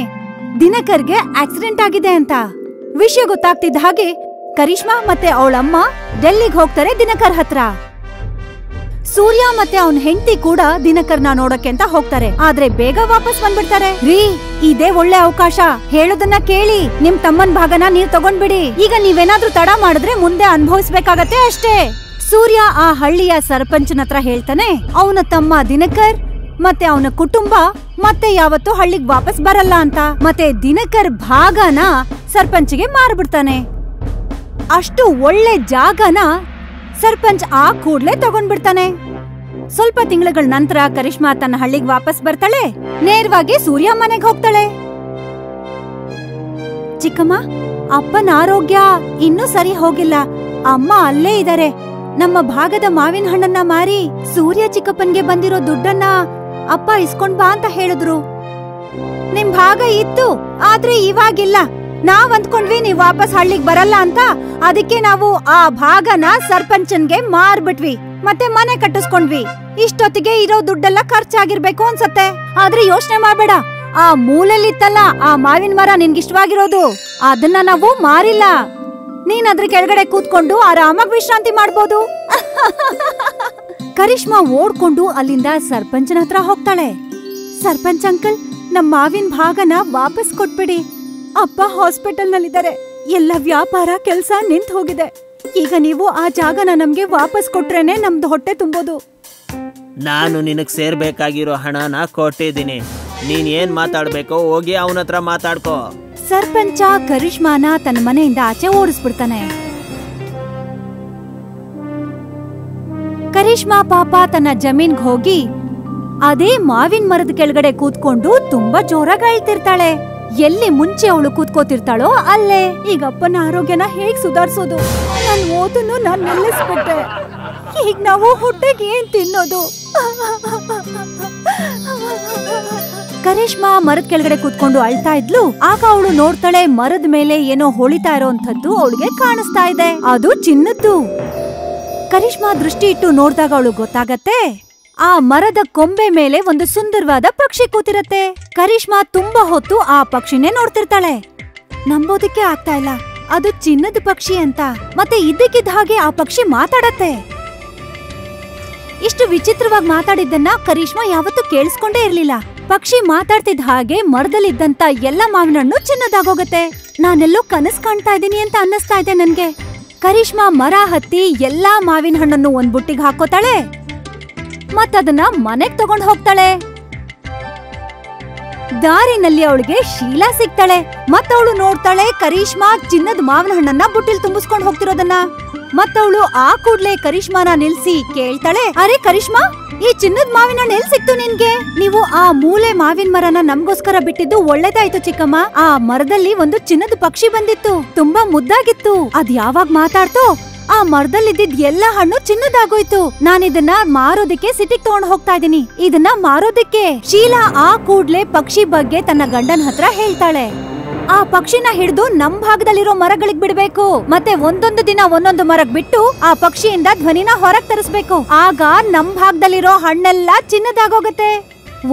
ದಿನಕರ್ಗೆ ಆಕ್ಸಿಡೆಂಟ್ ಆಗಿದೆ ಅಂತ. ವಿಷಯ ಗೊತ್ತಾಗ್ತಿದ್ದ ಹಾಗೆ ಕರಿಷ್ಮಾ ಮತ್ತೆ ಅವಳಮ್ಮ ಡೆಲ್ಲಿಗೆ ಹೋಗ್ತಾರೆ ದಿನಕರ್ ಹತ್ರ. ಸೂರ್ಯ ಮತ್ತೆ ಅವನ್ ಹೆಂಡತಿ ಕೂಡ ದಿನಕರ್ನ ನೋಡಕ್ಕೆ ಅಂತ ಹೋಗ್ತಾರೆ. ಆದ್ರೆ ಬೇಗ ವಾಪಸ್ ಬಂದ್ಬಿಡ್ತಾರೆ. ರೀ, ಇದೇ ಒಳ್ಳೆ ಅವಕಾಶ, ಹೇಳೋದನ್ನ ಕೇಳಿ, ನಿಮ್ ತಮ್ಮನ್ ಭಾಗನ ನೀವ್ ತಗೊಂಡ್ಬಿಡಿ. ಈಗ ನೀವೇನಾದ್ರೂ ತಡ ಮಾಡಿದ್ರೆ ಮುಂದೆ ಅನುಭವಿಸ್ಬೇಕಾಗತ್ತೆ ಅಷ್ಟೇ. ಸೂರ್ಯ ಆ ಹಳ್ಳಿಯ ಸರ್ಪಂಚನ ಹತ್ರ ಹೇಳ್ತಾನೆ ಅವನ ತಮ್ಮ ದಿನಕರ್ ಮತ್ತೆ ಅವನ ಕುಟುಂಬ ಮತ್ತೆ ಯಾವತ್ತೂ ಹಳ್ಳಿಗ್ ವಾಪಸ್ ಬರಲ್ಲ ಅಂತ. ಮತ್ತೆ ದಿನಕರ್ ಭಾಗನ ಸರ್ಪಂಚ್ಗೆ ಮಾರ್ಬಿಡ್ತಾನೆ. ಅಷ್ಟು ಒಳ್ಳೆ ಜಾಗನ ಸರ್ಪಂಚ್ ಆ ಕೂಡ್ಲೆ ತಗೊಂಡ್ಬಿಡ್ತಾನೆ. ಸ್ವಲ್ಪ ತಿಂಗಳ ನಂತರ ಕರಿಷ್ಮಾ ತನ್ನ ಹಳ್ಳಿಗೆ ವಾಪಸ್ ಬರ್ತಾಳೆ. ನೇರವಾಗಿ ಸೂರ್ಯ ಮನೆಗೆ ಹೋಗ್ತಾಳೆ. ಚಿಕ್ಕಮ್ಮ, ಅಪ್ಪನ ಆರೋಗ್ಯ ಇನ್ನೂ ಸರಿ ಹೋಗಿಲ್ಲ. ಅಮ್ಮ ಅಲ್ಲೇ ಇದಾರೆ. ನಮ್ಮ ಭಾಗದ ಮಾವಿನ ಹಣ್ಣನ್ನ ಮಾರಿ ಸೂರ್ಯ ಚಿಕ್ಕಪ್ಪನ್ಗೆ ಬಂದಿರೋ ದುಡ್ಡನ್ನ ಅಪ್ಪ ಇಸ್ಕೊಂಡ್ ಬಾ ಅಂತ ಹೇಳಿದ್ರು. ನಿಮ್ ಭಾಗ ಇತ್ತು, ಆದ್ರೆ ಇವಾಗಿಲ್ಲ. ನಾವ್ ಅಂದ್ಕೊಂಡ್ವಿ ನೀವ್ ವಾಪಸ್ ಹಳ್ಳಿಗ್ ಬರಲ್ಲ ಅಂತ. ಅದಕ್ಕೆ ನಾವು ಆ ಭಾಗನ ಸರ್ಪಂಚನ್ಗೆ ಮಾರ್ಬಿಟ್ವಿ, ಮತ್ತೆ ಮನೆ ಕಟ್ಟಿಸ್ಕೊಂಡ್ವಿ. ಇಷ್ಟೊತ್ತಿಗೆ ಇರೋ ದುಡ್ಡೆಲ್ಲ ಖರ್ಚಾಗಿರ್ಬೇಕು ಅನ್ಸತ್ತೆ. ಆದ್ರೆ ಯೋಚನೆ ಮಾಡ್ಬೇಡ, ಆ ಮೂಲೆಯಲ್ಲಿತ್ತಲ್ಲ ಆ ಮಾವಿನ ಮರ ನಿನ್ಗಿಷ್ಟವಾಗಿರೋದು, ಅದನ್ನ ನಾವು ಮಾರಿಲ್ಲ. ನೀನ್ ಅದ್ರ ಕೆಳಗಡೆ ಕೂತ್ಕೊಂಡು ಆರಾಮಾಗಿ ವಿಶ್ರಾಂತಿ ಮಾಡ್ಬೋದು. ಕರಿಷ್ಮಾ ಓಡ್ಕೊಂಡು ಅಲ್ಲಿಂದ ಸರ್ಪಂಚನ ಹತ್ರ ಹೋಗ್ತಾಳೆ. ಸರ್ಪಂಚ್ ಅಂಕಲ್, ನಮ್ ಮಾವಿನ ಭಾಗನ ವಾಪಸ್ ಕೊಟ್ಬಿಡಿ. ಅಪ್ಪ ಹಾಸ್ಪಿಟಲ್ ನಲ್ಲಿದ್ದಾರೆ. ಎಲ್ಲ ವ್ಯಾಪಾರ ಕೆಲ್ಸ ನಿಂತ್ ಹೋಗಿದೆ. ಈಗ ನೀವು ಆ ಜಾಗನ ನಮ್ಗೆ ವಾಪಸ್ ಕೊಟ್ರೇನೆ ನಮ್ದು ಹೊಟ್ಟೆ ತುಂಬೋದು. ನಾನು ನಿನಗ್ ಸೇರ್ಬೇಕಾಗಿರೋ ಹಣನ ಕೊಟ್ಟಿದ್ದೀನಿ. ನೀನ್ ಏನ್ ಮಾತಾಡ್ಬೇಕೋ ಹೋಗಿ ಅವನ ಹತ್ರ ಮಾತಾಡ್ಕೋ. ಸರ್ಪಂಚ ಕರಿಷ್ಮಾನ ತನ್ನ ಮನೆಯಿಂದ ಆಚೆ ಓಡಿಸ್ಬಿಡ್ತಾನೆ. ಕರಿಷ್ಮಾ ಪಾಪ ತನ್ನ ಜಮೀನ್ಗ್ ಹೋಗಿ ಅದೇ ಮಾವಿನ ಮರದ ಕೆಳಗಡೆ ಕೂತ್ಕೊಂಡು ತುಂಬಾ ಜೋರಾಗಿ ಅಳ್ತಿರ್ತಾಳೆ. ಎಲ್ಲಿ ಮುಂಚೆ ಅವಳು ಕೂತ್ಕೋತಿರ್ತಾಳೋ ಅಲ್ಲೇ. ಈಗ ಅಪ್ಪನ ಆರೋಗ್ಯನ ಹೇಗ್ ಸುಧಾರಿಸೋದು? ನನ್ ಓದನ್ನು ನಾನ್ ನಿಲ್ಲಿಸ್ಬಿಟ್ಟೆ. ಈಗ ನಾವು ಹೊಟ್ಟೆಗೆ ಏನ್ ತಿನ್ನೋದು? ಕರಿಷ್ಮಾ ಮರದ ಕೆಳಗಡೆ ಕೂತ್ಕೊಂಡು ಅಳ್ತಾ ಇದ್ಲು. ಆಗ ಅವಳು ನೋಡ್ತಾಳೆ ಮರದ ಮೇಲೆ ಏನೋ ಹೊಳಿತಾ ಇರೋಂಥದ್ದು ಅವಳಿಗೆ ಕಾಣಿಸ್ತಾ ಇದೆ. ಅದು ಚಿನ್ನದ್ದು. ಕರಿಷ್ಮಾ ದೃಷ್ಟಿ ಇಟ್ಟು ನೋಡ್ದಾಗ ಅವಳು ಗೊತ್ತಾಗತ್ತೆ ಆ ಮರದ ಕೊಂಬೆ ಮೇಲೆ ಒಂದು ಸುಂದರವಾದ ಪಕ್ಷಿ ಕೂತಿರತ್ತೆ. ಕರಿಷ್ಮಾ ತುಂಬಾ ಹೊತ್ತು ಆ ಪಕ್ಷಿನೇ ನೋಡ್ತಿರ್ತಾಳೆ. ನಂಬೋದಕ್ಕೆ ಆಗ್ತಾ ಇಲ್ಲ, ಅದು ಚಿನ್ನದ ಪಕ್ಷಿ ಅಂತ. ಮತ್ತೆ ಇದ್ದಕ್ಕಿದ್ದ ಹಾಗೆ ಆ ಪಕ್ಷಿ ಮಾತಾಡತ್ತೆ. ಇಷ್ಟು ವಿಚಿತ್ರವಾಗಿ ಮಾತಾಡಿದ್ದನ್ನ ಕರಿಷ್ಮಾ ಯಾವತ್ತೂ ಕೇಳಿಸ್ಕೊಂಡೇ ಇರ್ಲಿಲ್ಲ. ಪಕ್ಷಿ ಮಾತಾಡ್ತಿದ್ದ ಹಾಗೆ ಮರದಲ್ಲಿದ್ದಂತ ಎಲ್ಲ ಮಾವಿನ ಹಣ್ಣು ಚಿನ್ನದಾಗೋಗತ್ತೆ. ನಾನೆಲ್ಲೋ ಕನಸು ಕಾಣ್ತಾ ಇದ್ದೀನಿ ಅಂತ ಅನ್ನಿಸ್ತಾ ಇದೆ ನನ್ಗೆ. ಕರಿಷ್ಮಾ ಮರ ಹತ್ತಿ ಎಲ್ಲಾ ಮಾವಿನ ಹಣ್ಣನ್ನು ಒಂದ್ ಬುಟ್ಟಿಗೆ ಹಾಕೋತಾಳೆ, ಮತ್ತದನ್ನ ಮನೆಗ್ ತಗೊಂಡ್ ಹೋಗ್ತಾಳೆ. ದಾರಿನಲ್ಲಿ ಅವಳಿಗೆ ಶೀಲಾ ಸಿಗ್ತಾಳೆ. ಮತ್ತವಳು ನೋಡ್ತಾಳೆ ಕರಿಷ್ಮಾ ಚಿನ್ನದ ಮಾವಿನ ಹಣ್ಣನ್ನ ಬುಟ್ಟಿಲ್ ತುಂಬಿಸ್ಕೊಂಡ್ ಹೋಗ್ತಿರೋದನ್ನ. ಮತ್ತವಳು ಆ ಕೂಡ್ಲೆ ಕರಿಷ್ಮಾನ ನಿಲ್ಸಿ ಕೇಳ್ತಾಳೆ, ಅರೆ ಕರಿಷ್ಮಾ, ಈ ಚಿನ್ನದ ಮಾವಿನ ಹಣ್ಣು ಎಲ್ ಸಿಕ್ತು ನಿನ್ಗೆ? ನೀವು ಆ ಮೂಲೆ ಮಾವಿನ ಮರನ ನಮ್ಗೋಸ್ಕರ ಬಿಟ್ಟಿದ್ದು ಒಳ್ಳೇದಾಯ್ತು ಚಿಕ್ಕಮ್ಮ. ಆ ಮರದಲ್ಲಿ ಒಂದು ಚಿನ್ನದ ಪಕ್ಷಿ ಬಂದಿತ್ತು, ತುಂಬಾ ಮುದ್ದಾಗಿತ್ತು. ಅದ್ ಯಾವಾಗ ಮಾತಾಡ್ತೋ ಆ ಮರದಲ್ಲಿದ್ದಿದ್ ಎಲ್ಲಾ ಹಣ್ಣು ಚಿನ್ನದಾಗೋಯ್ತು. ನಾನಿದನ್ನ ಮಾರೋದಕ್ಕೆ ಸಿಟಿಗ್ ತಗೊಂಡ್ ಹೋಗ್ತಾ ಇದೀನಿ, ಇದನ್ನ ಮಾರೋದಕ್ಕೆ. ಶೀಲಾ ಆ ಕೂಡ್ಲೆ ಪಕ್ಷಿ ಬಗ್ಗೆ ತನ್ನ ಗಂಡನ ಹತ್ರ ಹೇಳ್ತಾಳೆ. ಆ ಪಕ್ಷಿನ ಹಿಡಿದು ನಮ್ ಭಾಗದಲ್ಲಿರೋ ಮರಗಳಿಗೆ ಬಿಡ್ಬೇಕು, ಮತ್ತೆ ಒಂದೊಂದು ದಿನ ಒಂದೊಂದು ಮರಗ್ ಬಿಟ್ಟು ಆ ಪಕ್ಷಿಯಿಂದ ಧ್ವನಿನ ಹೊರಗ್ ತರಿಸ್ಬೇಕು. ಆಗ ನಮ್ ಭಾಗದಲ್ಲಿರೋ ಹಣ್ಣೆಲ್ಲ ಚಿನ್ನದಾಗೋಗತ್ತೆ.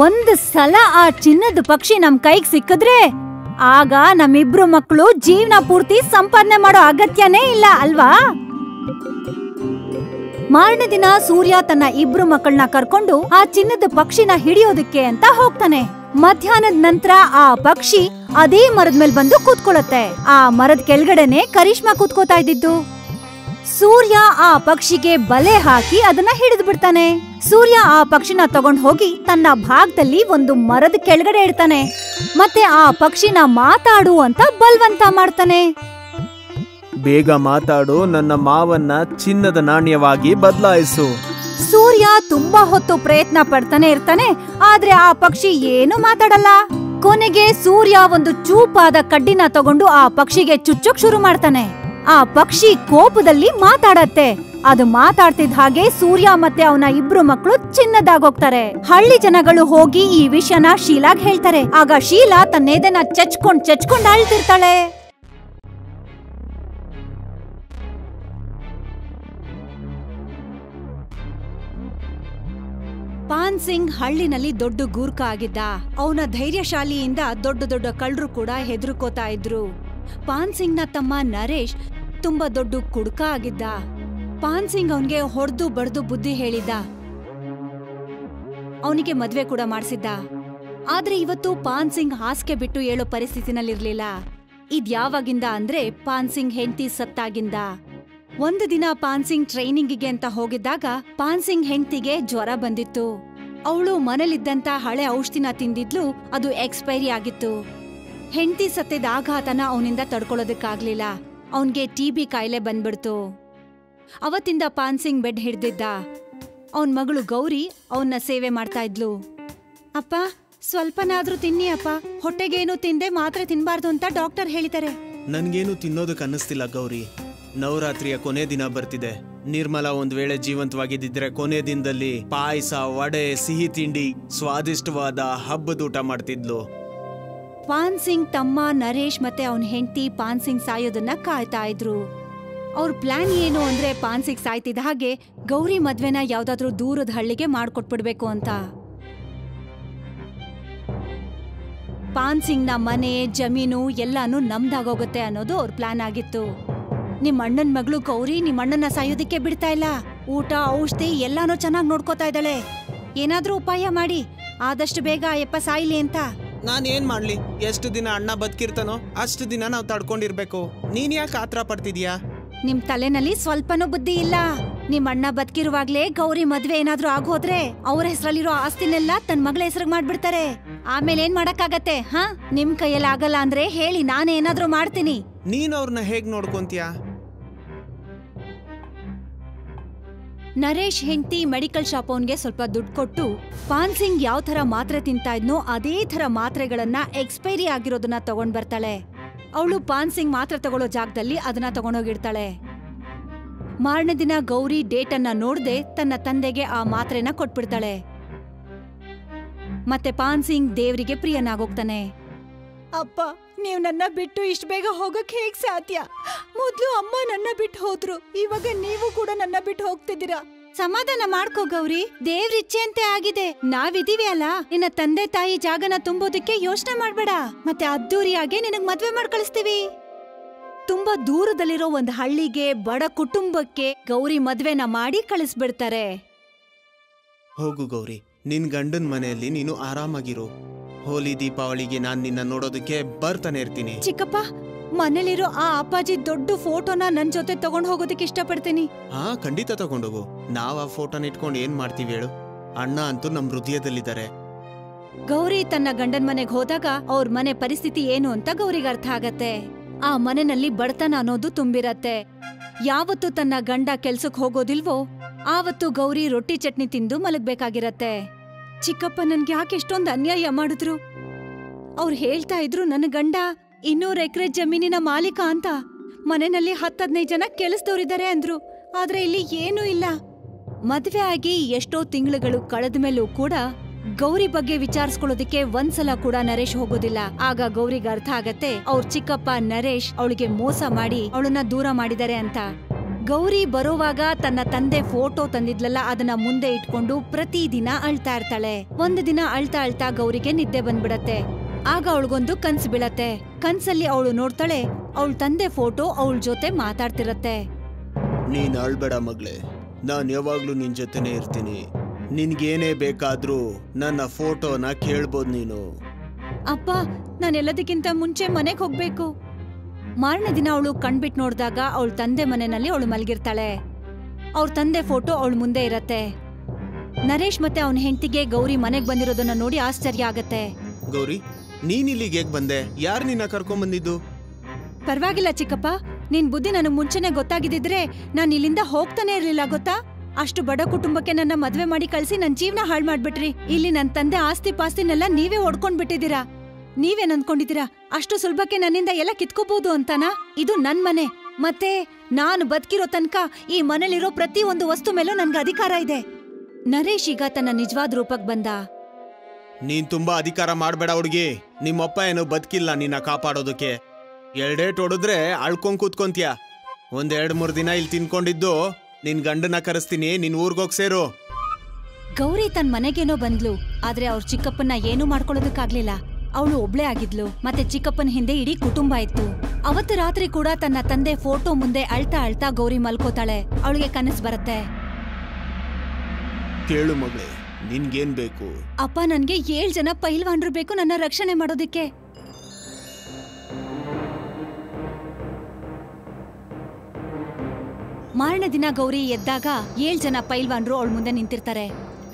ಒಂದ್ ಸಲ ಆ ಚಿನ್ನದ ಪಕ್ಷಿ ನಮ್ ಕೈಗ್ ಸಿಕ್ಕಿದ್ರೆ ಆಗ ನಮ್ಮಿಬ್ರು ಮಕ್ಕಳು ಜೀವನ ಪೂರ್ತಿ ಸಂಪಾದನೆ ಮಾಡೋ ಅಗತ್ಯನೇ ಇಲ್ಲ ಅಲ್ವಾ? ಮಾರನೇ ದಿನ ಸೂರ್ಯ ತನ್ನ ಇಬ್ರು ಮಕ್ಕಳನ್ನ ಕರ್ಕೊಂಡು ಆ ಚಿನ್ನದ ಪಕ್ಷಿನ ಹಿಡಿಯೋದಕ್ಕೆ ಅಂತ ಹೋಗ್ತಾನೆ. ಮಧ್ಯಾಹ್ನದ ನಂತರ ಆ ಪಕ್ಷಿ ಅದೇ ಮರದ ಮೇಲೆ ಬಂದು ಕೂತ್ಕೊಳ್ಳುತ್ತೆ. ಆ ಮರದ ಕೆಳಗಡೆನೆ ಕರಿಷ್ಮಾ ಕೂತ್ಕೋತಾ ಇದ್ದಿದ್ದು. ಸೂರ್ಯ ಆ ಪಕ್ಷಿಗೆ ಬಲೆ ಹಾಕಿ ಅದನ್ನ ಹಿಡಿದು ಬಿಡ್ತಾನೆ. ಸೂರ್ಯ ಆ ಪಕ್ಷಿನ ತಗೊಂಡ್ ಹೋಗಿ ತನ್ನ ಭಾಗದಲ್ಲಿ ಒಂದು ಮರದ ಕೆಳಗಡೆ ಇಡ್ತಾನೆ. ಮತ್ತೆ ಆ ಪಕ್ಷಿನ ಮಾತಾಡು ಅಂತ ಬಲವಂತ ಮಾಡ್ತಾನೆ. ಬೇಗ ಮಾತಾಡು, ನನ್ನ ಮಾವನ್ನ ಚಿನ್ನದ ನಾಣ್ಯವಾಗಿ ಬದಲಾಯಿಸು. ಸೂರ್ಯ ತುಂಬಾ ಹೊತ್ತು ಪ್ರಯತ್ನ ಪಡ್ತಾನೆ ಇರ್ತಾನೆ, ಆದ್ರೆ ಆ ಪಕ್ಷಿ ಏನು ಮಾತಾಡಲ್ಲ. ಕೊನೆಗೆ ಸೂರ್ಯ ಒಂದು ಚೂಪಾದ ಕಡ್ಡಿನ ತಗೊಂಡು ಆ ಪಕ್ಷಿಗೆ ಚುಚ್ಚೋಕ್ ಶುರು ಮಾಡ್ತಾನೆ. ಆ ಪಕ್ಷಿ ಕೋಪದಲ್ಲಿ ಮಾತಾಡತ್ತೆ. ಅದು ಮಾತಾಡ್ತಿದ್ದ ಹಾಗೆ ಸೂರ್ಯ ಮತ್ತೆ ಅವನ ಇಬ್ರು ಮಕ್ಕಳು ಚಿನ್ನದಾಗೋಗ್ತಾರೆ. ಹಳ್ಳಿ ಜನಗಳು ಹೋಗಿ ಈ ವಿಷಯನ ಶೀಲಾಗ್ ಹೇಳ್ತಾರೆ. ಆಗ ಶೀಲಾ ತನ್ನೆದೆನ ಚಚ್ಕೊಂಡ್ ಅಳ್ತಿರ್ತಾಳೆ. ಪಾನ್ ಸಿಂಗ್ ಹಳ್ಳಿನಲ್ಲಿ ದೊಡ್ಡ ಗೂರ್ಖ ಆಗಿದ್ದ. ಅವನ ಧೈರ್ಯಶಾಲಿಯಿಂದ ದೊಡ್ಡ ದೊಡ್ಡ ಕಳ್ಳರು ಕೂಡ ಹೆದರ್ಕೋತಾ ಇದ್ರು. ಪಾನ್ ಸಿಂಗ್ ನ ತಮ್ಮ ನರೇಶ್ ತುಂಬಾ ದೊಡ್ಡ ಕುಡ್ಕ ಆಗಿದ್ದ. ಪಾನ್ ಸಿಂಗ್ ಅವನ್ಗೆ ಹೊಡೆದು ಬಡ್ದು ಬುದ್ಧಿ ಹೇಳಿದ್ದ. ಅವನಿಗೆ ಮದ್ವೆ ಕೂಡ ಮಾಡಿಸಿದ್ದ. ಆದ್ರೆ ಇವತ್ತು ಪಾನ್ ಸಿಂಗ್ ಹಾಸಿಗೆ ಬಿಟ್ಟು ಹೇಳೋ ಪರಿಸ್ಥಿತಿನಲ್ಲಿರ್ಲಿಲ್ಲ. ಇದ್ಯಾವಾಗಿಂದ ಅಂದ್ರೆ ಪಾನ್ ಸಿಂಗ್ ಹೆಂಡತಿ ಸತ್ತಾಗಿಂದ. ಒಂದು ದಿನ ಪಾನ್ ಸಿಂಗ್ ಟ್ರೈನಿಂಗಿಗೆ ಅಂತ ಹೋಗಿದ್ದಾಗ ಪಾನ್ ಸಿಂಗ್ ಹೆಂಡತಿಗೆ ಜ್ವರ ಬಂದಿತ್ತು. ಅವಳು ಮನೇಲಿದ್ದಂತ ಹಳೆ ಔಷಧಿನ ತಿಂದಿದ್ಲು, ಅದು ಎಕ್ಸ್ಪೈರಿ ಆಗಿತ್ತು. ಹೆಂಡತಿ ಸತ್ತಿದ ಆಘಾತನ ಅವನಿಂದ ತಡ್ಕೊಳ್ಳೋದಕ್ಕಾಗ್ಲಿಲ್ಲ. ಅವನ್ಗೆ TB ಕಾಯಿಲೆ ಬಂದ್ಬಿಡ್ತು. ಅವತ್ತಿಂದ ಪಾನ್ ಸಿಂಗ್ ಬೆಡ್ ಹಿಡ್ದಿದ್ದ. ಅವನ್ ಮಗಳು ಗೌರಿ ಅವನ್ನ ಸೇವೆ ಮಾಡ್ತಾ ಇದ್ಲು. ಅಪ್ಪ, ಸ್ವಲ್ಪನಾದ್ರೂ ತಿನ್ನಿ ಅಪ್ಪ, ಹೊಟ್ಟೆಗೇನು ತಿಂದೆ ಮಾತ್ರೆ ತಿನ್ಬಾರ್ದು ಅಂತ ಡಾಕ್ಟರ್ ಹೇಳಿದ್ದಾರೆ. ನನ್ಗೇನು ತಿನ್ನೋದಕ್ಕೆ ಅನ್ನಿಸ್ತಿಲ್ಲ ಗೌರಿ. ನವರಾತ್ರಿಯ ಕೊನೆ ದಿನ ಬರ್ತಿದೆ. ನಿರ್ಮಲಾ ಒಂದ್ ವೇಳೆ ಜೀವಂತವಾಗಿದ್ದಿದ್ರೆ ಕೊನೆ ದಿನದಲ್ಲಿ ಪಾಯಸ, ವಡೆ, ಸಿಹಿ ತಿಂಡಿ, ಸ್ವಾದಿಷ್ಟವಾದ ಹಬ್ಬದೂಟ ಮಾಡ್ತಿದ್ಲು. ಪಾನ್ ಸಿಂಗ್ ತಮ್ಮ ನರೇಶ್ ಮತ್ತೆ ಅವನ್ ಹೆಂಡತಿ ಪಾನ್ ಸಿಂಗ್ ಸಾಯೋದನ್ನ ಕಾಯ್ತಾ ಇದ್ರು. ಅವ್ರ ಪ್ಲಾನ್ ಏನು ಅಂದ್ರೆ ಪಾನ್ ಸಿಂಗ್ ಸಾಯ್ತಿದ್ದ ಹಾಗೆ ಗೌರಿ ಮದ್ವೆನ ಯಾವ್ದಾದ್ರೂ ದೂರದ ಹಳ್ಳಿಗೆ ಮಾಡ್ಕೊಟ್ಬಿಡ್ಬೇಕು ಅಂತ. ಪಾನ್ ಸಿಂಗ್ ನ ಮನೆ, ಜಮೀನು ಎಲ್ಲಾನು ನಮ್ದಾಗೋಗುತ್ತೆ ಅನ್ನೋದು ಅವ್ರ ಪ್ಲಾನ್ ಆಗಿತ್ತು. ನಿಮ್ ಅಣ್ಣನ್ ಮಗಳು ಗೌರಿ ನಿಮ್ ಅಣ್ಣನ ಸಾಯೋದಿಕ್ಕೆ ಬಿಡ್ತಾ ಇಲ್ಲ. ಊಟ, ಔಷಧಿ ಎಲ್ಲಾನು ಚೆನ್ನಾಗ್ ನೋಡ್ಕೋತಾ ಇದ್ದಾಳೆ. ಏನಾದ್ರೂ ಉಪಾಯ ಮಾಡಿ, ಆದಷ್ಟು ಬೇಗ ಅಯ್ಯಪ್ಪ ಸಾಯ್ಲಿ ಅಂತ. ನಾನ್ ಏನ್ ಮಾಡ್ಲಿ? ಎಷ್ಟು ದಿನ ಅಣ್ಣ ಬದುಕಿರ್ತಾನೋ ಅಷ್ಟು ದಿನ ನಾವ್ ತಡ್ಕೊಂಡಿರ್ಬೇಕು. ನೀನ್ ಯಾಕೆ ಆತರ ಪಡ್ತಿದ್ಯಾ? ನಿಮ್ ತಲೆನಲ್ಲಿ ಸ್ವಲ್ಪನೂ ಬುದ್ಧಿ ಇಲ್ಲ. ನಿಮ್ ಅಣ್ಣ ಬದುಕಿರುವಾಗ್ಲೇ ಗೌರಿ ಮದ್ವೆ ಏನಾದ್ರೂ ಆಗೋದ್ರೆ ಅವ್ರ ಹೆಸರಲ್ಲಿರೋ ಆಸ್ತಿನೆಲ್ಲ ತನ್ ಮಗಳ ಹೆಸರಿಗೆ ಮಾಡ್ಬಿಡ್ತಾರೆ. ಆಮೇಲೆ ಏನ್ ಮಾಡಕ್ಕಾಗತ್ತೆ? ಹಾ, ನಿಮ್ ಕೈಯಲ್ಲಿ ಆಗಲ್ಲ ಅಂದ್ರೆ ಹೇಳಿ, ನಾನೇ ಏನಾದ್ರೂ ಮಾಡ್ತೀನಿ. ನೀನ್ ಅವ್ರನ್ನ ಹೇಗ್ ನೋಡ್ಕೊಂತೀಯ? ನರೇಶ್ ಹೆಂಡತಿ ಮೆಡಿಕಲ್ ಶಾಪ್ ಅವನ್ಗೆ ಸ್ವಲ್ಪ ದುಡ್ಡು ಕೊಟ್ಟು ಪಾನ್ ಸಿಂಗ್ ಯಾವ ತರ ಮಾತ್ರೆ ತಿಂತಾ ಇದ್ನೋ ಅದೇ ತರ ಮಾತ್ರೆಗಳನ್ನ ಎಕ್ಸ್ಪೈರಿ ಆಗಿರೋದನ್ನ ತಗೊಂಡ್ ಬರ್ತಾಳೆ. ಅವಳು ಪಾನ್ ಸಿಂಗ್ ಮಾತ್ರೆ ತಗೊಳ್ಳೋ ಜಾಗದಲ್ಲಿ ಅದನ್ನ ತಗೊಂಡೋಗಿಡ್ತಾಳೆ. ಮಾರನೇ ದಿನ ಗೌರಿ ಡೇಟ್ ಅನ್ನ ನೋಡ್ದೆ ತನ್ನ ತಂದೆಗೆ ಆ ಮಾತ್ರೆನ ಕೊಟ್ಬಿಡ್ತಾಳೆ. ಮತ್ತೆ ಪಾನ್ ಸಿಂಗ್ ದೇವ್ರಿಗೆ ಪ್ರಿಯನಾಗೋಗ್ತಾನೆ. ಅಪ್ಪ, ನೀವ್ ನನ್ನ ಬಿಟ್ಟು ಇಷ್ಟ ಬೇಗ ಹೋಗಕ್ ಹೇಗ್ ಸಾಧ್ಯ? ಮೊದ್ಲು ಅಮ್ಮ ನನ್ನ ಬಿಟ್ಟು ಹೋದ್ರು, ಇವಾಗ ನೀವು ಕೂಡ ನನ್ನ ಬಿಟ್ಟು ಹೋಗ್ತಿದ್ದೀರಾ. ಸಮಾಧಾನ ಮಾಡ್ಕೋ ಗೌರಿ, ದೇವ್ರ ಇಚ್ಛೆಯಂತೆ ಆಗಿದೆ. ನಾವಿದೀವಿ ಅಲ್ಲ, ನಿನ್ನ ತಂದೆ ತಾಯಿ ಜಾಗನ ತುಂಬೋದಕ್ಕೆ ಯೋಚನೆ ಮಾಡ್ಬೇಡ. ಮತ್ತೆ ಅದ್ದೂರಿಯಾಗೆ ನಿನಗ್ ಮದ್ವೆ ಮಾಡ್ಕಳಿಸ್ತೀವಿ. ತುಂಬಾ ದೂರದಲ್ಲಿರೋ ಒಂದ್ ಹಳ್ಳಿಗೆ, ಬಡ ಕುಟುಂಬಕ್ಕೆ ಗೌರಿ ಮದ್ವೆನ ಮಾಡಿ ಕಳಿಸ್ಬಿಡ್ತಾರೆ. ಹೋಗು ಗೌರಿ, ನಿನ್ ಗಂಡನ್ ಮನೆಯಲ್ಲಿ ನೀನು ಆರಾಮಾಗಿರು. ಹೋಲಿ ದೀಪಾವಳಿಗೆ ನಾನ್ ನಿನ್ನ ನೋಡೋದಕ್ಕೆ ಬರ್ತಾನೆ ಇರ್ತೀನಿ. ಚಿಕ್ಕಪ್ಪ, ಮನೇಲಿರೋ ಆ ಅಪ್ಪಾಜಿ ದೊಡ್ಡ ಫೋಟೋನ ನನ್ ಜೊತೆ ತಗೊಂಡ್ ಹೋಗೋದಕ್ಕೆ ಇಷ್ಟಪಡ್ತೀನಿ. ಹಾ, ಖಂಡಿತ ತಗೊಂಡೋಗು. ನಾವ್ ಆ ಫೋಟೋನ ಇಟ್ಕೊಂಡು ಏನ್ ಮಾಡ್ತೀವಿ ಹೇಳು? ಅಣ್ಣ ಅಂತೂ ನಮ್ ಹೃದಯದಲ್ಲಿದ್ದಾರೆ. ಗೌರಿ ತನ್ನ ಗಂಡನ್ ಮನೆಗ್ ಹೋದಾಗ ಅವ್ರ ಮನೆ ಪರಿಸ್ಥಿತಿ ಏನು ಅಂತ ಗೌರಿಗೆ ಅರ್ಥ ಆಗತ್ತೆ. ಆ ಮನೆಯಲ್ಲಿ ಬಡತನ ಅನ್ನೋದು ತುಂಬಿರತ್ತೆ. ಯಾವತ್ತು ತನ್ನ ಗಂಡ ಕೆಲ್ಸಕ್ ಹೋಗೋದಿಲ್ವೋ ಆವತ್ತು ಗೌರಿ ರೊಟ್ಟಿ ಚಟ್ನಿ ತಿಂದು ಮಲಗ್ಬೇಕಾಗಿರತ್ತೆ. ಚಿಕ್ಕಪ್ಪ ನನ್ಗೆ ಯಾಕೆ ಎಷ್ಟೊಂದು ಅನ್ಯಾಯ ಮಾಡಿದ್ರು? ಅವ್ರು ಹೇಳ್ತಾ ಇದ್ರು ನನ್ನ ಗಂಡ 200 ಎಕರೆ ಜಮೀನಿನ ಮಾಲೀಕ ಅಂತ. ಮನೆಯಲ್ಲಿ 10-15 ಜನ ಕೆಲಸದವರಿದ್ದಾರೆ ಅಂದ್ರು. ಆದ್ರೆ ಇಲ್ಲಿ ಏನೂ ಇಲ್ಲ. ಮದ್ವೆ ಆಗಿ ಎಷ್ಟೋ ತಿಂಗಳುಗಳು ಕಳೆದ ಮೇಲೂ ಕೂಡ ಗೌರಿ ಬಗ್ಗೆ ವಿಚಾರಿಸ್ಕೊಳ್ಳೋದಿಕ್ಕೆ ಒಂದ್ಸಲ ಕೂಡ ನರೇಶ್ ಹೋಗೋದಿಲ್ಲ. ಆಗ ಗೌರಿಗೆ ಅರ್ಥ ಆಗತ್ತೆ ಅವ್ರ ಚಿಕ್ಕಪ್ಪ ನರೇಶ್ ಅವಳಿಗೆ ಮೋಸ ಮಾಡಿ ಅವಳನ್ನ ದೂರ ಮಾಡಿದ್ದಾರೆ ಅಂತ. ಗೌರಿ ಬರೋವಾಗ ತನ್ನ ತಂದೆ ಫೋಟೋ ತಂದಿದ್ಲಲ್ಲ, ಅದನ್ನ ಮುಂದೆ ಇಟ್ಕೊಂಡು ಪ್ರತಿದಿನ ಅಳ್ತಾ ಇರ್ತಾಳೆ. ಒಂದು ದಿನ ಅಳ್ತಾ ಅಳ್ತಾ ಗೌರಿಗೆ ನಿದ್ದೆ ಬಂದ್ಬಿಡತ್ತೆ. ಆಗ ಅವಳಿಗೊಂದು ಕನ್ಸು ಬೀಳತ್ತೆ. ಕನ್ಸಲ್ಲಿ ಅವಳು ನೋಡ್ತಾಳೆ, ಅವಳ ತಂದೆ ಫೋಟೋ ಅವಳ ಜೊತೆ ಮಾತಾಡ್ತಿರತ್ತೆ. ನೀನ್ ಅಳ್ಬೇಡ ಮಗ್ಳೆ, ನಾನು ಯಾವಾಗ್ಲೂ ನಿನ್ ಜೊತೆನೆ ಇರ್ತೀನಿ. ನಿನ್ಗೇನೇ ಬೇಕಾದ್ರೂ ನನ್ನ ಫೋಟೋನ ಕೇಳ್ಬೋದು ನೀನು. ಅಪ್ಪ, ನಾನೆಲ್ಲದಕ್ಕಿಂತ ಮುಂಚೆ ಮನೆಗ್ ಹೋಗ್ಬೇಕು. ಮಾರನೇ ದಿನ ಅವಳು ಕಣ್ಬಿಟ್ ನೋಡ್ದಾಗ ಅವಳ ತಂದೆ ಮನೆಯಲ್ಲಿ ಅವಳು ಮಲಗಿರ್ತಾಳೆ. ಅವ್ರ ತಂದೆ ಫೋಟೋ ಅವಳ ಮುಂದೆ ಇರತ್ತೆ. ನರೇಶ್ ಮತ್ತೆ ಅವನ ಹೆಂಡತಿಗೆ ಗೌರಿ ಮನೆಗ್ ಬಂದಿರೋದನ್ನ ನೋಡಿ ಆಶ್ಚರ್ಯ ಆಗತ್ತೆ. ಗೌರಿ, ನೀನ್ ಇಲ್ಲಿಗೆ ಹೇಗ್ ಬಂದೆ? ಯಾರು ನಿನ್ನ ಕರ್ಕೊಂಡ್ ಬಂದಿದ್ದು? ಪರವಾಗಿಲ್ಲ ಚಿಕ್ಕಪ್ಪ, ನಿನ್ ಬುದ್ಧಿ ನನಗ್ ಮುಂಚೆನೆ ಗೊತ್ತಾಗಿದ್ದಿದ್ರೆ ನಾನ್ ಇಲ್ಲಿಂದ ಹೋಗ್ತಾನೆ ಇರ್ಲಿಲ್ಲ ಗೊತ್ತಾ. ಅಷ್ಟು ಬಡ ಕುಟುಂಬಕ್ಕೆ ನನ್ನ ಮದ್ವೆ ಮಾಡಿ ಕಳ್ಸಿ ನನ್ ಜೀವನ ಹಾಳ್ ಮಾಡ್ಬಿಟ್ರಿ. ಇಲ್ಲಿ ನನ್ ತಂದೆ ಆಸ್ತಿ ಪಾಸ್ತಿನೆಲ್ಲ ನೀವೇ ಒಡ್ಕೊಂಡ್ ಬಿಟ್ಟಿದ್ದೀರಾ. ನೀವೇನ್ ಅನ್ಕೊಂಡಿದ್ದೀರಾ ಅಷ್ಟು ಸುಲಭಕ್ಕೆ ನನ್ನಿಂದ ಎಲ್ಲ ಕಿತ್ಕೋಬಹುದು ಅಂತಾನಾ? ಇದು ನನ್ ಮನೆ. ಮತ್ತೆ ನಾನು ಬದುಕಿರೋ ತನಕ ಈ ಮನೇಲಿರೋ ಪ್ರತಿ ಒಂದು ವಸ್ತು ಮೇಲೂ ನನ್ಗೆ ಅಧಿಕಾರ ಇದೆ. ನರೇಶ್ ಈಗ ತನ್ನ ನಿಜವಾದ ರೂಪಕ್ ಬಂದ. ನೀನ್ ತುಂಬಾ ಅಧಿಕಾರ ಮಾಡ್ಬೇಡ ಹುಡ್ಗಿ. ನಿಮ್ಮಪ್ಪ ಏನು ಬದುಕಿಲ್ಲ ನಿನ್ನ ಕಾಪಾಡೋದಕ್ಕೆ. ಎರಡೇಟ್ ಹೊಡೆದ್ರೆ ಅಳ್ಕೊಂಡ್ ಕೂತ್ಕೊಂತೀಯ. 1-2-3 ದಿನ ಇಲ್ಲಿ ತಿನ್ಕೊಂಡಿದ್ದು ನಿನ್ ಗಂಡನ ಕರೆಸ್ತೀನಿ, ನಿನ್ ಊರ್ಗೋಗ್ ಸೇರು. ಗೌರಿ ತನ್ ಮನೆಗೇನೋ ಬಂದ್ಲು, ಆದ್ರೆ ಅವ್ರ ಚಿಕ್ಕಪ್ಪನ ಏನೂ ಮಾಡ್ಕೊಳ್ಳೋದಕ್ಕಾಗ್ಲಿಲ್ಲ. ಅವಳು ಒಬ್ಳೇ ಆಗಿದ್ಲು, ಮತ್ತೆ ಚಿಕ್ಕಪ್ಪನ ಹಿಂದೆ ಇಡೀ ಕುಟುಂಬ ಇತ್ತು. ಅವತ್ತು ರಾತ್ರಿ ಕೂಡ ತನ್ನ ತಂದೆ ಫೋಟೋ ಮುಂದೆ ಅಳ್ತಾ ಅಳ್ತಾ ಗೌರಿ ಮಲ್ಕೋತಾಳೆ. ಅವಳಿಗೆ ಕನಸು ಬರುತ್ತೆ. ಕೇಳು ಮಗಳೇ, ನಿನ್ಗೇನ್ ಬೇಕು? ಅಪ್ಪ, ನನ್ಗೆ 7 ಜನ ಪೈಲ್ವಾನ್ರು ಬೇಕು ನನ್ನ ರಕ್ಷಣೆ ಮಾಡೋದಿಕ್ಕೆ. ಮಾರನೇ ದಿನ ಗೌರಿ ಎದ್ದಾಗ 7 ಜನ ಪೈಲ್ವಾನ್ರು ಅವಳ ಮುಂದೆ ನಿಂತಿರ್ತಾರೆ.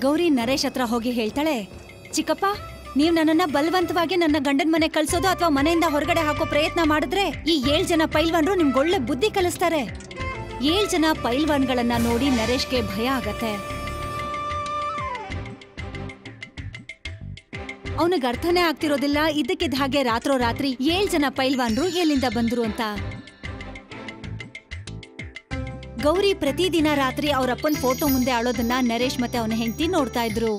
ಗೌರಿ ನರೇಶ್ ಹತ್ರ ಹೋಗಿ ಹೇಳ್ತಾಳೆ, ಚಿಕ್ಕಪ್ಪ, ನೀವ್ ನನ್ನನ್ನ ಬಲವಂತವಾಗಿ ನನ್ನ ಗಂಡನ್ ಮನೆ ಕಳ್ಸೋದು ಅಥವಾ ಮನೆಯಿಂದ ಹೊರಗಡೆ ಹಾಕೋ ಪ್ರಯತ್ನ ಮಾಡಿದ್ರೆ ಈ 7 ಜನ ಪೈಲ್ವಾನ್ರು ನಿಮ್ಗೊಳ್ಳೆ ಬುದ್ಧಿ ಕಲಿಸ್ತಾರೆ. 7 ಜನ ಪೈಲ್ವಾನ್ಗಳನ್ನ ನೋಡಿ ನರೇಶ್ಗೆ ಭಯ ಆಗತ್ತೆ. ಅವನಿಗೆ ಅರ್ಥನೇ ಆಗ್ತಿರೋದಿಲ್ಲ ಇದಕ್ಕಿದ್ದ ಹಾಗೆ ರಾತ್ರೋರಾತ್ರಿ 7 ಜನ ಪೈಲ್ವಾನ್ರು ಎಲ್ಲಿಂದ ಬಂದ್ರು ಅಂತ. ಗೌರಿ ಪ್ರತಿದಿನ ರಾತ್ರಿ ಅವರಪ್ಪನ್ ಫೋಟೋ ಮುಂದೆ ಆಳೋದನ್ನ ನರೇಶ್ ಮತ್ತೆ ಅವನ ಹೆಂಡತಿ ನೋಡ್ತಾ ಇದ್ರು.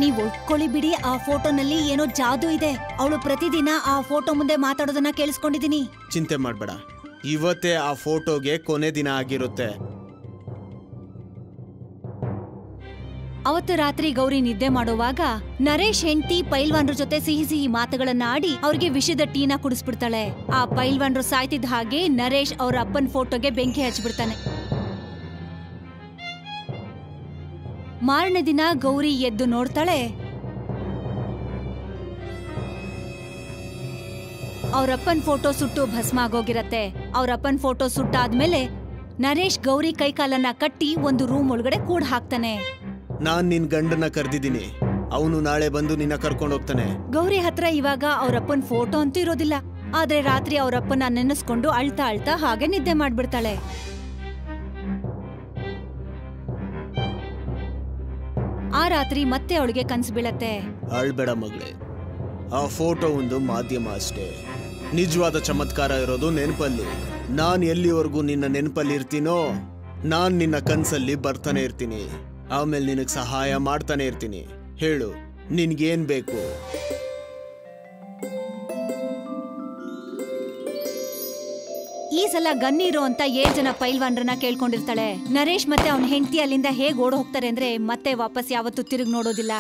ನೀವ್ ಒಟ್ಕೊಳ್ಳಿ ಬಿಡಿ, ಆ ಫೋಟೋನಲ್ಲಿ ಏನೋ ಜಾದೂ ಇದೆ. ಅವಳು ಪ್ರತಿದಿನ ಆ ಫೋಟೋ ಮುಂದೆ ಮಾತಾಡೋದನ್ನ ಕೇಳಿಸ್ಕೊಂಡಿದೀನಿ. ಚಿಂತೆ ಮಾಡ್ಬೇಡ, ಇವತ್ತೇ ಆ ಫೋಟೋಗೆ ಕೊನೆ ದಿನ ಆಗಿರುತ್ತೆ. ಅವತ್ತು ರಾತ್ರಿ ಗೌರಿ ನಿದ್ದೆ ಮಾಡೋವಾಗ ನರೇಶ್ ಹೆಂಡತಿ ಪೈಲ್ವಾನ್ರ ಜೊತೆ ಸಿಹಿ ಸಿಹಿ ಮಾತುಗಳನ್ನ ಆಡಿ ಅವ್ರಿಗೆ ವಿಷದ ಟೀನ ಕುಡಿಸ್ಬಿಡ್ತಾಳೆ. ಆ ಪೈಲ್ವಾನ್ರು ಸಾಯ್ತಿದ್ದ ಹಾಗೆ ನರೇಶ್ ಅವ್ರ ಅಪ್ಪನ್ ಫೋಟೋಗೆ ಬೆಂಕಿ ಹಚ್ಬಿಡ್ತಾನೆ. ಮಾರನೇ ದಿನ ಗೌರಿ ಎದ್ದು ನೋಡ್ತಾಳೆ. ಅವ್ರಪ್ಪನ್ ಫೋಟೋ ಸುಟ್ಟು ಭಸ್ಮ ಆಗೋಗಿರತ್ತೆ. ಅವ್ರಪ್ಪನ್ ಫೋಟೋ ಸುಟ್ಟಾದ್ಮೇಲೆ ನರೇಶ್ ಗೌರಿ ಕೈಕಾಲನ್ನ ಕಟ್ಟಿ ಒಂದು ರೂಮ್ ಒಳಗಡೆ ಕೂಡ್ ಹಾಕ್ತಾನೆ. ನಾನ್ ನಿನ್ ಗಂಡನ ಕರ್ದಿದ್ದೀನಿ, ಅವನು ನಾಳೆ ಬಂದು ನಿನ್ನ ಕರ್ಕೊಂಡು ಹೋಗ್ತಾನೆ. ಗೌರಿ ಹತ್ರ ಇವಾಗ ಅವ್ರಪ್ಪನ್ ಫೋಟೋ ಅಂತೂ ಇರೋದಿಲ್ಲ. ಆದ್ರೆ ರಾತ್ರಿ ಅವ್ರಪ್ಪನ ನೆನೆಸ್ಕೊಂಡು ಅಳ್ತಾ ಅಳ್ತಾ ಹಾಗೆ ನಿದ್ದೆ ಮಾಡ್ಬಿಡ್ತಾಳೆ. ಆ ರಾತ್ರಿ ಮತ್ತೆ ಅವಳಿಗೆ ಕನ್ಸು ಬೀಳತ್ತೆ. ಅಳ್ಬೇಡ ಮಗಳೇ, ಆ ಫೋಟೋ ಒಂದು ಮಾಧ್ಯಮ ಅಷ್ಟೇ. ನಿಜವಾದ ಚಮತ್ಕಾರ ಇರೋದು ನೆನಪಲ್ಲಿ. ನಾನ್ ಎಲ್ಲಿವರೆಗೂ ನಿನ್ನ ನೆನಪಲ್ಲಿ ಇರ್ತೀನೋ ನಾನ್ ನಿನ್ನ ಕನ್ಸಲ್ಲಿ ಬರ್ತಾನೆ ಇರ್ತೀನಿ. ಆಮೇಲೆ ನಿನಗ್ ಸಹಾಯ ಮಾಡ್ತಾನೆ ಇರ್ತೀನಿ. ಹೇಳು, ನಿನ್ಗೇನ್ ಬೇಕು? ಈ ಸಲ ಗನ್ನೀರು ಅಂತ 7 ಜನ ಪೈಲ್ವಾನ್ರನ್ನ ಕೇಳ್ಕೊಂಡಿರ್ತಾಳೆ. ನರೇಶ್ ಮತ್ತೆ ಅವನ ಹೆಂಡತಿ ಅಲ್ಲಿಂದ ಹೇಗ್ ಓಡ್ ಹೋಗ್ತಾರೆ ಅಂದ್ರೆ ಮತ್ತೆ ವಾಪಸ್ ಯಾವತ್ತೂ ತಿರುಗಿ ನೋಡೋದಿಲ್ಲ.